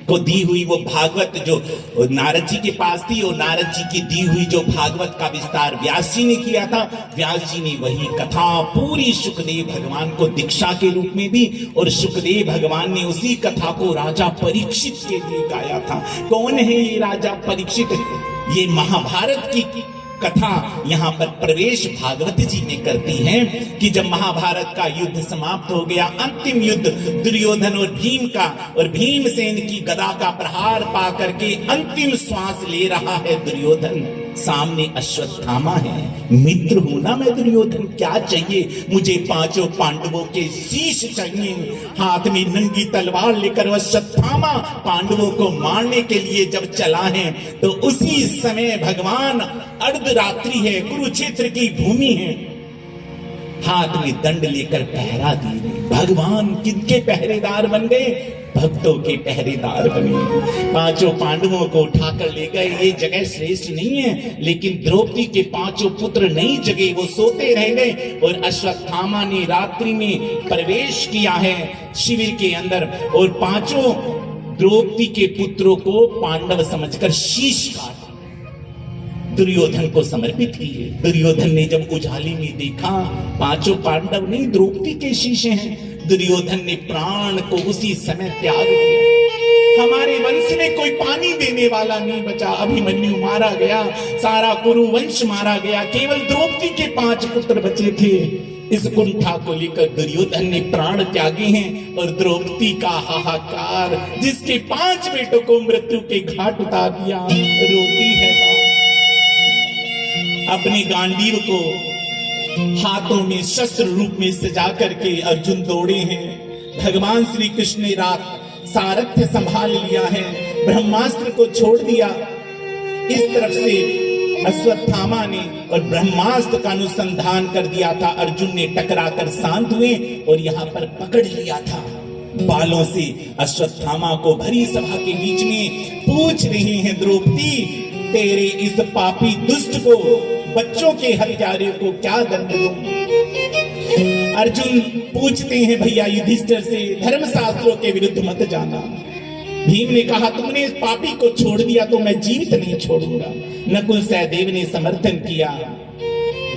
को दी हुई वो भागवत जो नारद जी के पास थी, और नारद जी की दी हुई जो भागवत का विस्तार व्यास जी ने किया था, व्यास जी ने वही कथा पूरी शुकदेव भगवान को दीक्षा के रूप में दी, और शुकदेव भगवान ने उसी कथा को राजा परीक्षित के लिए गाया था। कौन है ये राजा परीक्षित? ये महाभारत की कथा यहाँ पर प्रवेश भागवत जी ने करती है कि जब महाभारत का युद्ध समाप्त हो गया, अंतिम युद्ध दुर्योधन और भीम का, और भीमसेन की गदा का प्रहार पा करके अंतिम श्वास ले रहा है दुर्योधन, सामने अश्वत्थामा है। मित्र हूं ना मैं दुर्योधन, क्या चाहिए मुझे? 5 पांडवों के शीश चाहिए। हाथ में नंगी तलवार लेकर अश्वत्थामा पांडवों को मारने के लिए जब चला है, तो उसी समय भगवान, अर्धरात्रि है, कुरुक्षेत्र की भूमि है, हाथ में दंड लेकर पहरा दे रहे। भगवान किनके पहरेदार बन गए? भक्तों के पहरेदार बने। 5 पांडवों को उठाकर ले गए। ये जगह श्रेष्ठ नहीं है, लेकिन द्रौपदी के 5 पुत्र नहीं जगे, वो सोते रह गए। और अश्वत्थामा ने रात्रि में प्रवेश किया है शिविर के अंदर, और 5 द्रौपदी के पुत्रों को पांडव समझकर शीश काट दुर्योधन को समर्पित किए। दुर्योधन ने जब उजाली में देखा 5 पांडव नहीं, द्रौपदी के शीशे हैं, दुर्योधन ने प्राण को उसी समय त्याग दिया। हमारे वंश में कोई पानी देने वाला नहीं बचा, अभिमन्यु मारा गया, सारा कुरुवंश मारा गया, केवल द्रौपदी के 5 पुत्र बचे थे। इस कुंठा को लेकर दुर्योधन ने प्राण त्यागे हैं, और द्रौपदी का हाहाकार, जिसके 5 बेटों को मृत्यु के घाट उतार दिया, रोती है। अपने गांडीव को हाथों में शस्त्र रूप में सजा करके अर्जुन दौड़े हैं। भगवान श्री कृष्ण ने रात सारथ्य संभाल लिया है, ब्रह्मास्त्र को छोड़ दिया। इस तरफ से अश्वत्थामा ने और ब्रह्मास्त्र का अनुसंधान कर दिया था। अर्जुन ने टकराकर शांत हुए और यहाँ पर पकड़ लिया था बालों से। अश्वत्थामा को भरी सभा के बीच में पूछ रहे हैं, द्रौपदी तेरे इस पापी दुष्ट को, बच्चों के हत्यारे को क्या दंड दूं? अर्जुन पूछते हैं भैया युधिष्ठिर से, धर्मशास्त्रों के विरुद्ध मत जाना। भीम ने कहा तुमने इस पापी को छोड़ दिया तो मैं जीवित नहीं छोड़ूंगा। नकुल सहदेव ने समर्थन किया।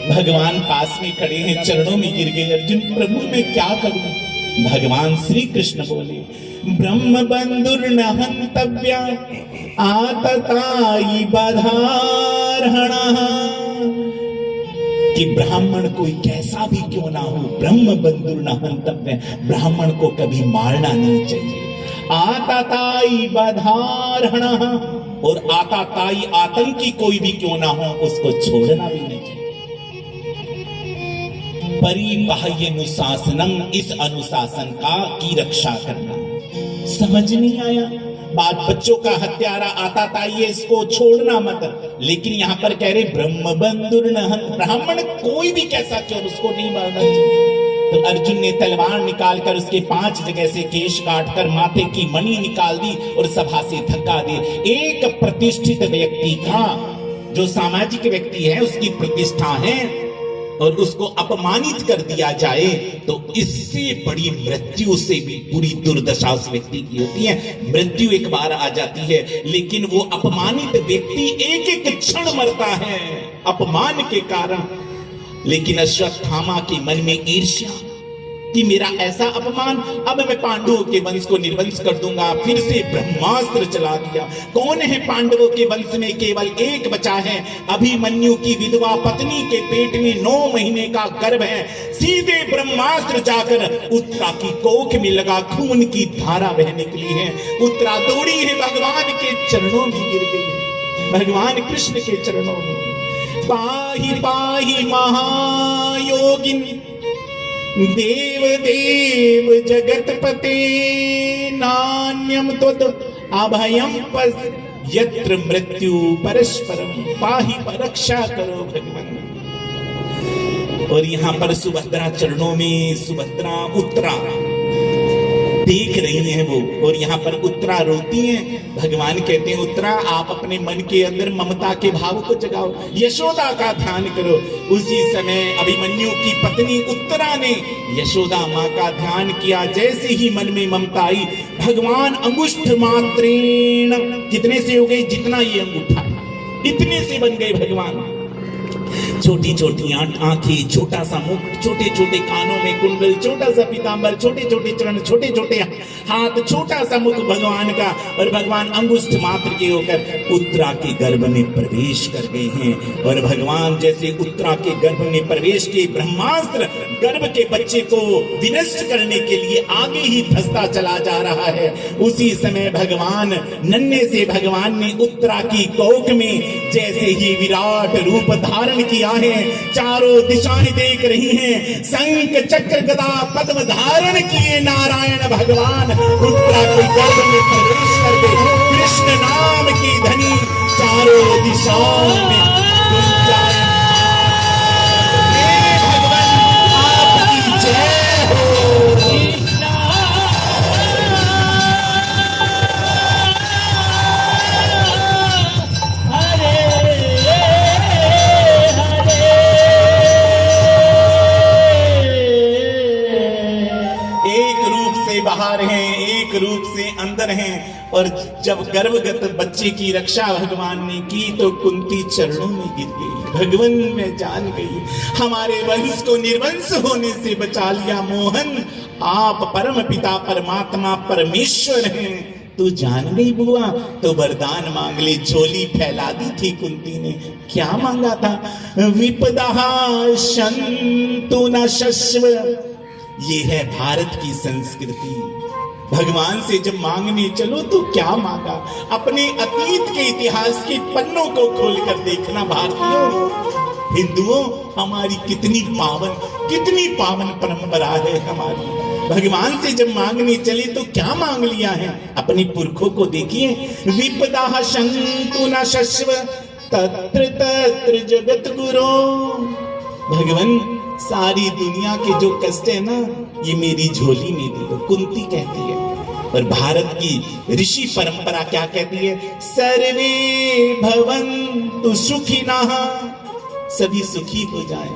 भगवान पास में खड़े हैं, चरणों में गिर गए। अर्जुन प्रभु मैं क्या करूं? भगवान श्री कृष्ण बोले, ब्रह्म बंधुर्न हंतव्या आतताई बधारहणः, कि ब्राह्मण कोई कैसा भी क्यों ना हो, ब्रह्म बंधुर्न हंतव्य, ब्राह्मण को कभी मारना नहीं चाहिए। आतताई बधारहणः, और आतताई आतंकी कोई भी क्यों ना हो उसको छोड़ना भी नहीं चाहिए। परिबाह्य अनुशासनम, इस अनुशासन का की रक्षा करना। समझ नहीं आया बात? बच्चों का हत्यारा आता था, ये इसको छोड़ना मत। लेकिन यहाँ पर कह रहे ब्रह्म बंधुर्न, ब्राह्मण कोई भी कैसा क्यों उसको नहीं मारना चाहिए। तो अर्जुन ने तलवार निकालकर उसके 5 जगह से केश काटकर माथे की मणि निकाल दी और सभा से धक्का दी। एक प्रतिष्ठित व्यक्ति का, जो सामाजिक व्यक्ति है, उसकी प्रतिष्ठा है और उसको अपमानित कर दिया जाए तो इससे बड़ी मृत्यु से भी बुरी दुर्दशा उस व्यक्ति की होती है। मृत्यु एक बार आ जाती है, लेकिन वो अपमानित व्यक्ति एक एक क्षण मरता है अपमान के कारण। लेकिन अश्वत्थामा के मन में ईर्ष्या कि मेरा ऐसा अपमान, अब मैं पांडवों के वंश को निर्वंश कर दूंगा। फिर से ब्रह्मास्त्र चला दिया। कौन है पांडवों के वंश में? केवल एक बचा है, अभिमन्यु की विधवा पत्नी के पेट में 9 महीने का गर्भ है। सीधे ब्रह्मास्त्र जाकर उत्तरा की कोख में लगा, खून की धारा बह निकली है। उत्तरा दौड़ी है, भगवान के चरणों में गिर गई है, भगवान कृष्ण के चरणों में। पाहि पाहि महायोगिन देव देव जगतपते, नान्यम त्वद अभयम पश्य यत्र मृत्यु परस्परम, पाहि पर रक्षा करो भगवान। और यहां पर सुभद्रा चरणों में, सुभद्रा उत्तरा देख रही हैं वो, और यहाँ पर उत्तरा रोती हैं। भगवान कहते हैं उत्तरा आप अपने मन के अंदर ममता के भाव को जगाओ, यशोदा का ध्यान करो। उसी समय अभिमन्यु की पत्नी उत्तरा ने यशोदा माँ का ध्यान किया। जैसे ही मन में ममता आई, भगवान अंगुष्ठ मात्रेण, कितने से हो गए? जितना ये अंगूठा, इतने से बन गए भगवान। छोटी छोटी आंखें, छोटा सा मुख, छोटे छोटे कानों में कुंडल, छोटा सा पीतांबर, छोटे छोटे चरण, छोटे छोटे हाथ, छोटा सा मुख भगवान का। और भगवान अंगुष्ठ मात्र के होकर उत्तरा के गर्भ में प्रवेश कर गए हैं। और भगवान जैसे उत्तरा के गर्भ में प्रवेश के, ब्रह्मास्त्र गर्भ के बच्चे को विनष्ट करने के लिए आगे ही धंसता चला जा रहा है। उसी समय भगवान, नन्हे से भगवान ने उत्तरा की कोख में जैसे ही विराट रूप धारण किया है, चारों दिशाएं देख रही हैं, शंख चक्र गदा पद्म धारण किए नारायण भगवान उत्तरा के गर्भ में प्रवेश कर गए। कृष्ण नाम की धनी चारों दिशाओं में गुंजायमान। हे भगवान आपकी जय हो। बाहर हैं, एक रूप से अंदर हैं। और जब गर्भगत बच्चे की रक्षा भगवान ने की तो कुंती चरणों में गिर गई। भगवान मैं जान गई, हमारे वंश को निर्वंश होने से बचा लिया। मोहन आप परम पिता परमात्मा परमेश्वर हैं, तू जान गई बुआ, तो वरदान मांग ले। झोली फैला दी थी कुंती ने। क्या मांगा था? विपदा शंतु न शश्व। ये है भारत की संस्कृति। भगवान से जब मांगने चलो तो क्या मांगा? अपने अतीत के इतिहास के पन्नों को खोलकर देखना भारतीयों, हिंदुओं, हमारी कितनी पावन परंपरा है हमारी। भगवान से जब मांगने चले तो क्या मांग लिया है? अपने पुरखों को देखिए। विपदा शंतु न शश्व तत्र तत्र जगत गुरो। भगवान सारी दुनिया के जो कष्ट है ना, ये मेरी झोली में दे दो, कुंती कहती है। और भारत की ऋषि परंपरा क्या कहती है? सर्वे भवन्तु सुखिनः, सभी सुखी हो जाएं।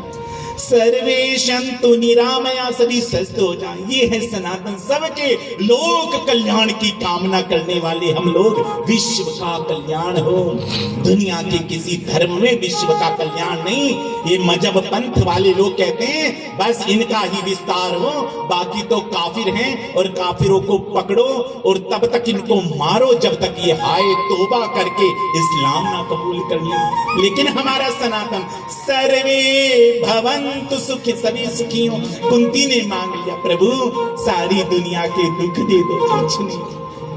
सर्वे सन्तु निरामया, सभी स्वस्थ हो जाएं। ये है सनातन, सबके लोक कल्याण की कामना करने वाले हम लोग। विश्व का कल्याण हो, दुनिया के किसी धर्म में विश्व का कल्याण नहीं। ये मजहब पंथ वाले लोग कहते हैं बस इनका ही विस्तार हो, बाकी तो काफिर हैं और काफिरों को पकड़ो और तब तक इनको मारो जब तक ये हाय तौबा करके इस्लाम ना कबूल कर ले। लेकिन हमारा सनातन सर्वे भवन तो सुखी, सभी सुखी हो। कुंती ने मांग लिया, प्रभु सारी दुनिया के दुख दे दो, कुछ नहीं।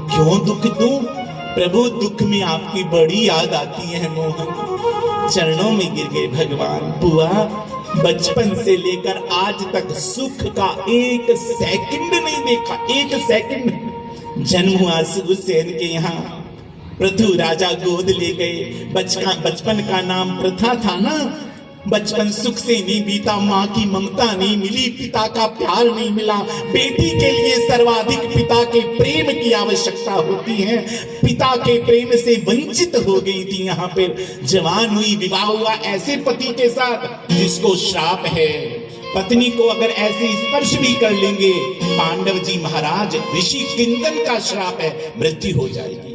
क्यों दुख दूं प्रभु? दुख में आपकी बड़ी याद आती है मोहन। चरणों में गिर गए भगवान। बुआ बचपन से लेकर आज तक सुख का एक सेकंड नहीं देखा, एक सेकंड। जन्म हुआ सुसेन के यहाँ, पृथु राजा गोद ले गए। बचपन का नाम प्रथा था ना, बचपन सुख से नहीं बीता, माँ की ममता नहीं मिली, पिता का प्यार नहीं मिला। बेटी के लिए सर्वाधिक पिता के प्रेम की आवश्यकता होती है। पिता के प्रेम से वंचित हो गई थी। यहाँ पे जवान हुई, विवाह हुआ ऐसे पति के साथ जिसको श्राप है। पत्नी को अगर ऐसे स्पर्श भी कर लेंगे, पांडव जी महाराज ऋषि किंदन का श्राप है, मृत्यु हो जाएगी।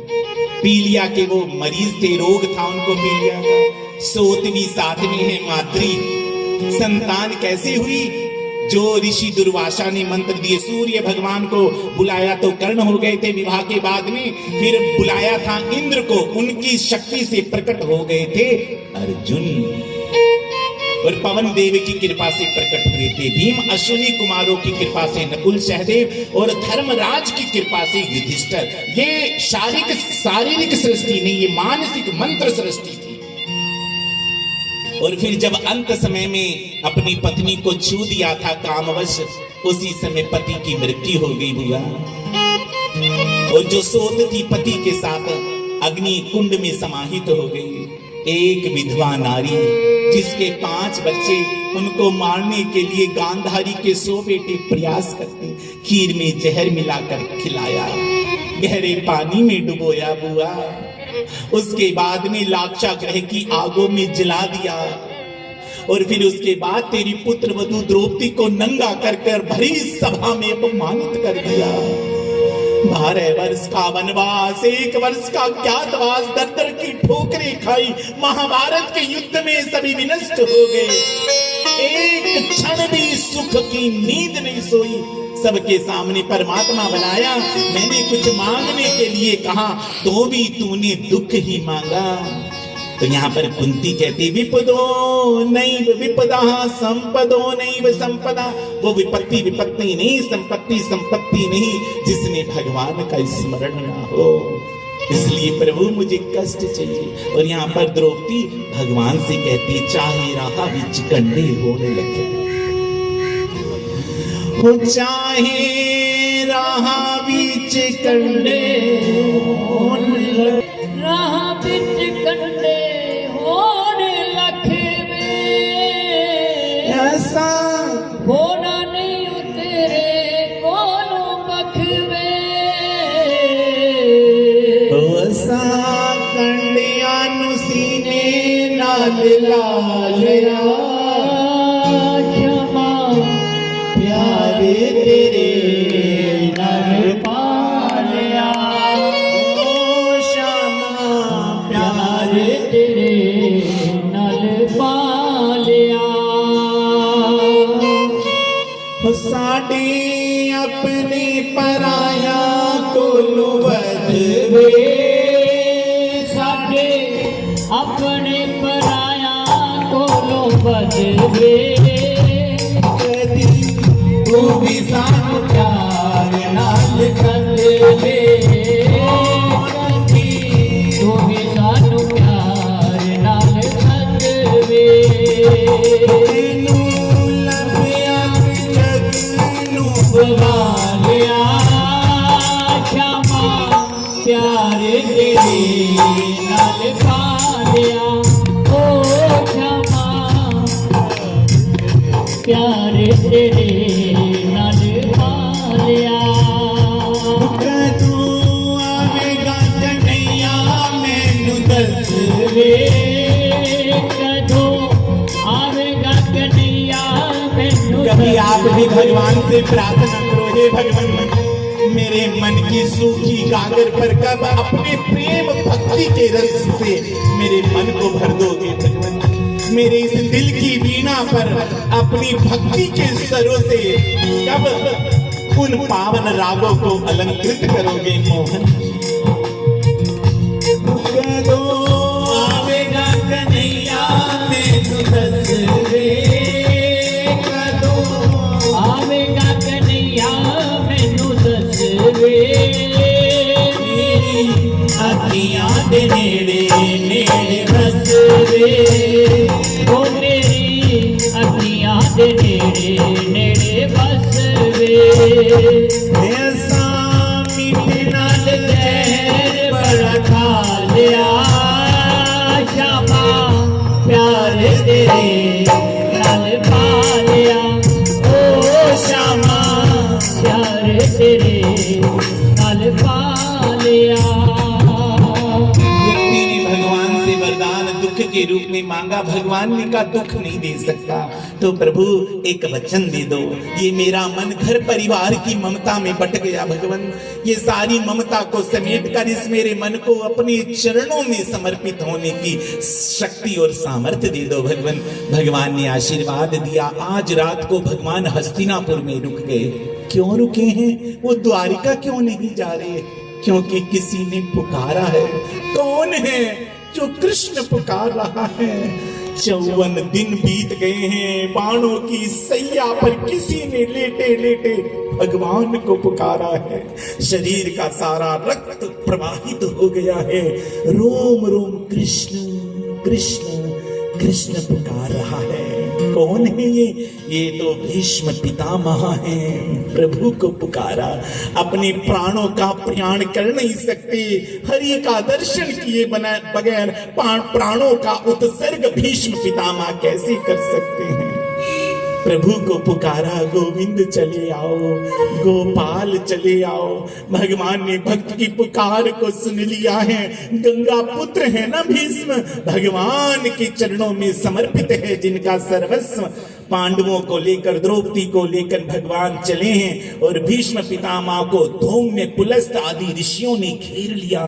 पीलिया के वो मरीज थे, रोग था, उनको पीलिया का। सोतवी सातवीं है मातृ संतान कैसे हुई? जो ऋषि दुर्वासा ने मंत्र दिए, सूर्य भगवान को बुलाया तो कर्ण हो गए थे विवाह के बाद में, फिर बुलाया था इंद्र को, उनकी शक्ति से प्रकट हो गए थे अर्जुन, और पवन देव की कृपा से प्रकट हुए थे भीम, अश्विनी कुमारों की कृपा से नकुल सहदेव, और धर्मराज की कृपा से युधिष्ठिर। ये शारीरिक सृष्टि नहीं, ये मानसिक मंत्र सृष्टि थी। और फिर जब अंत समय में अपनी पत्नी को छू दिया था कामवश, उसी समय पति की मृत्यु हो गई बुआ। और जो सोत थी पति के साथ अग्नि कुंड में समाहित हो गई। एक विधवा नारी जिसके 5 बच्चे, उनको मारने के लिए गांधारी के 100 बेटे प्रयास करते, खीर में जहर मिलाकर खिलाया, गहरे पानी में डुबोया बुआ। उसके बाद में लाक्षागृह की आगों में जला दिया, और फिर उसके बाद तेरी पुत्र वधू द्रौपदी को नंगा कर भरी सभा में अपमानित कर दिया। 12 वर्ष का वनवास, 1 वर्ष का ज्ञातवास, दर की ठोकरें खाई, महाभारत के युद्ध में सभी विनष्ट हो गए। एक क्षण भी सुख की नींद नहीं सोई, सबके सामने परमात्मा बनाया। मैंने कुछ मांगने के लिए कहा तो भी तूने दुख ही मांगा। तो यहाँ पर कुंती कहती विपदो नैव विपदा संपदो नैव संपदा। वो विपत्ति विपत्ति नहीं, संपत्ति संपत्ति नहीं, जिसने भगवान का स्मरण ना हो। इसलिए प्रभु मुझे कष्ट चाहिए। और यहाँ पर द्रौपदी भगवान से कहती चाहे राह विच कंडे होने लगे, हो चाहे राह बीच कंडे होने लगे, राह बिच कंडे होने लखे ऐसा होना नहीं तेरे कोनो बखवे। ऐसा कंडिया नु सीने नाल ला लिया, क्षमा प्यारे तेरे नर पालिया, ओ श्यामा प्यारे तेरे नल पालिया। साडे अपने पराया कोलू बदवे, साडे अपने पराया कोलो बदवे। कदी तू भी सानू प्यार नाल सदवे, तू भी सानू प्यार नाल सदवे। तैनू लभया जग नू वालिया, क्षमा प्यार तेरे नाल पालिया, ओ क्षमा प्यार तेरे नाल पालिया। कदू आवेगा कन्हैया मैनू दस वे कदों आवेगा कन्हैया मैनू कभी आप भी भगवान से प्रार्थना करो, हे भगवान मेरे मन की सूखी गागर पर कब अपने प्रेम भक्ति के रस से मेरे मन को भर दोगे भगवान। मेरे इस दिल की वीणा पर अपनी भक्ति के स्वरों से कब उन पावन रागों को अलंकृत करोगे मोहन। कदों आवेगा कन्हैया मैनू दस वे, कदों आवेगा कन्हैया मैनू दस वे। अखियां दे नेड़े नेड़े बस वे, ओ मेरी अखियां दे नेड़े नेड़े बस वे। ऐसा मीठे नाल जहर बड़ा खा लिया, क्षमा प्यार तेरे पा लिया। व्यक्ति ने भगवान से वरदान दुख के रूप में मांगा, भगवान ने कहा दुख नहीं दे सकता, तो प्रभु एक वचन दे दो। ये मेरा मन घर परिवार की ममता में बट गया भगवान, ये सारी ममता को समेट कर इस मेरे मन को अपने चरणों में समर्पित होने की शक्ति और सामर्थ्य दे दो भगवान। भगवान ने आशीर्वाद दिया। आज रात को भगवान हस्तिनापुर में रुक गए। क्यों रुके हैं? वो द्वारिका क्यों नहीं जा रहे? क्योंकि किसी ने पुकारा है। कौन है जो कृष्ण पुकार रहा है? 54 दिन बीत गए हैं, बाणों की सैया पर किसी ने लेटे लेटे भगवान को पुकारा है। शरीर का सारा रक्त प्रवाहित हो गया है। रोम रोम कृष्ण कृष्ण कृष्ण पुकार रहा है। कौन है ये तो भीष्म पितामह है। प्रभु को पुकारा, अपने प्राणों का प्रयाण कर नहीं सकते, हरि का दर्शन किए बगैर प्राणों का उत्सर्ग भीष्म पितामह कैसे कर सकते हैं। प्रभु को पुकारा, गोविंद चले आओ, गोपाल चले आओ। भगवान ने भक्त की पुकार को सुन लिया है। गंगा पुत्र है ना भीष्म, भगवान के चरणों में समर्पित है जिनका सर्वस्व। पांडवों को लेकर, द्रौपदी को लेकर भगवान चले हैं और भीष्म पितामह को धौम्य पुलस्त आदि ऋषियों ने घेर लिया।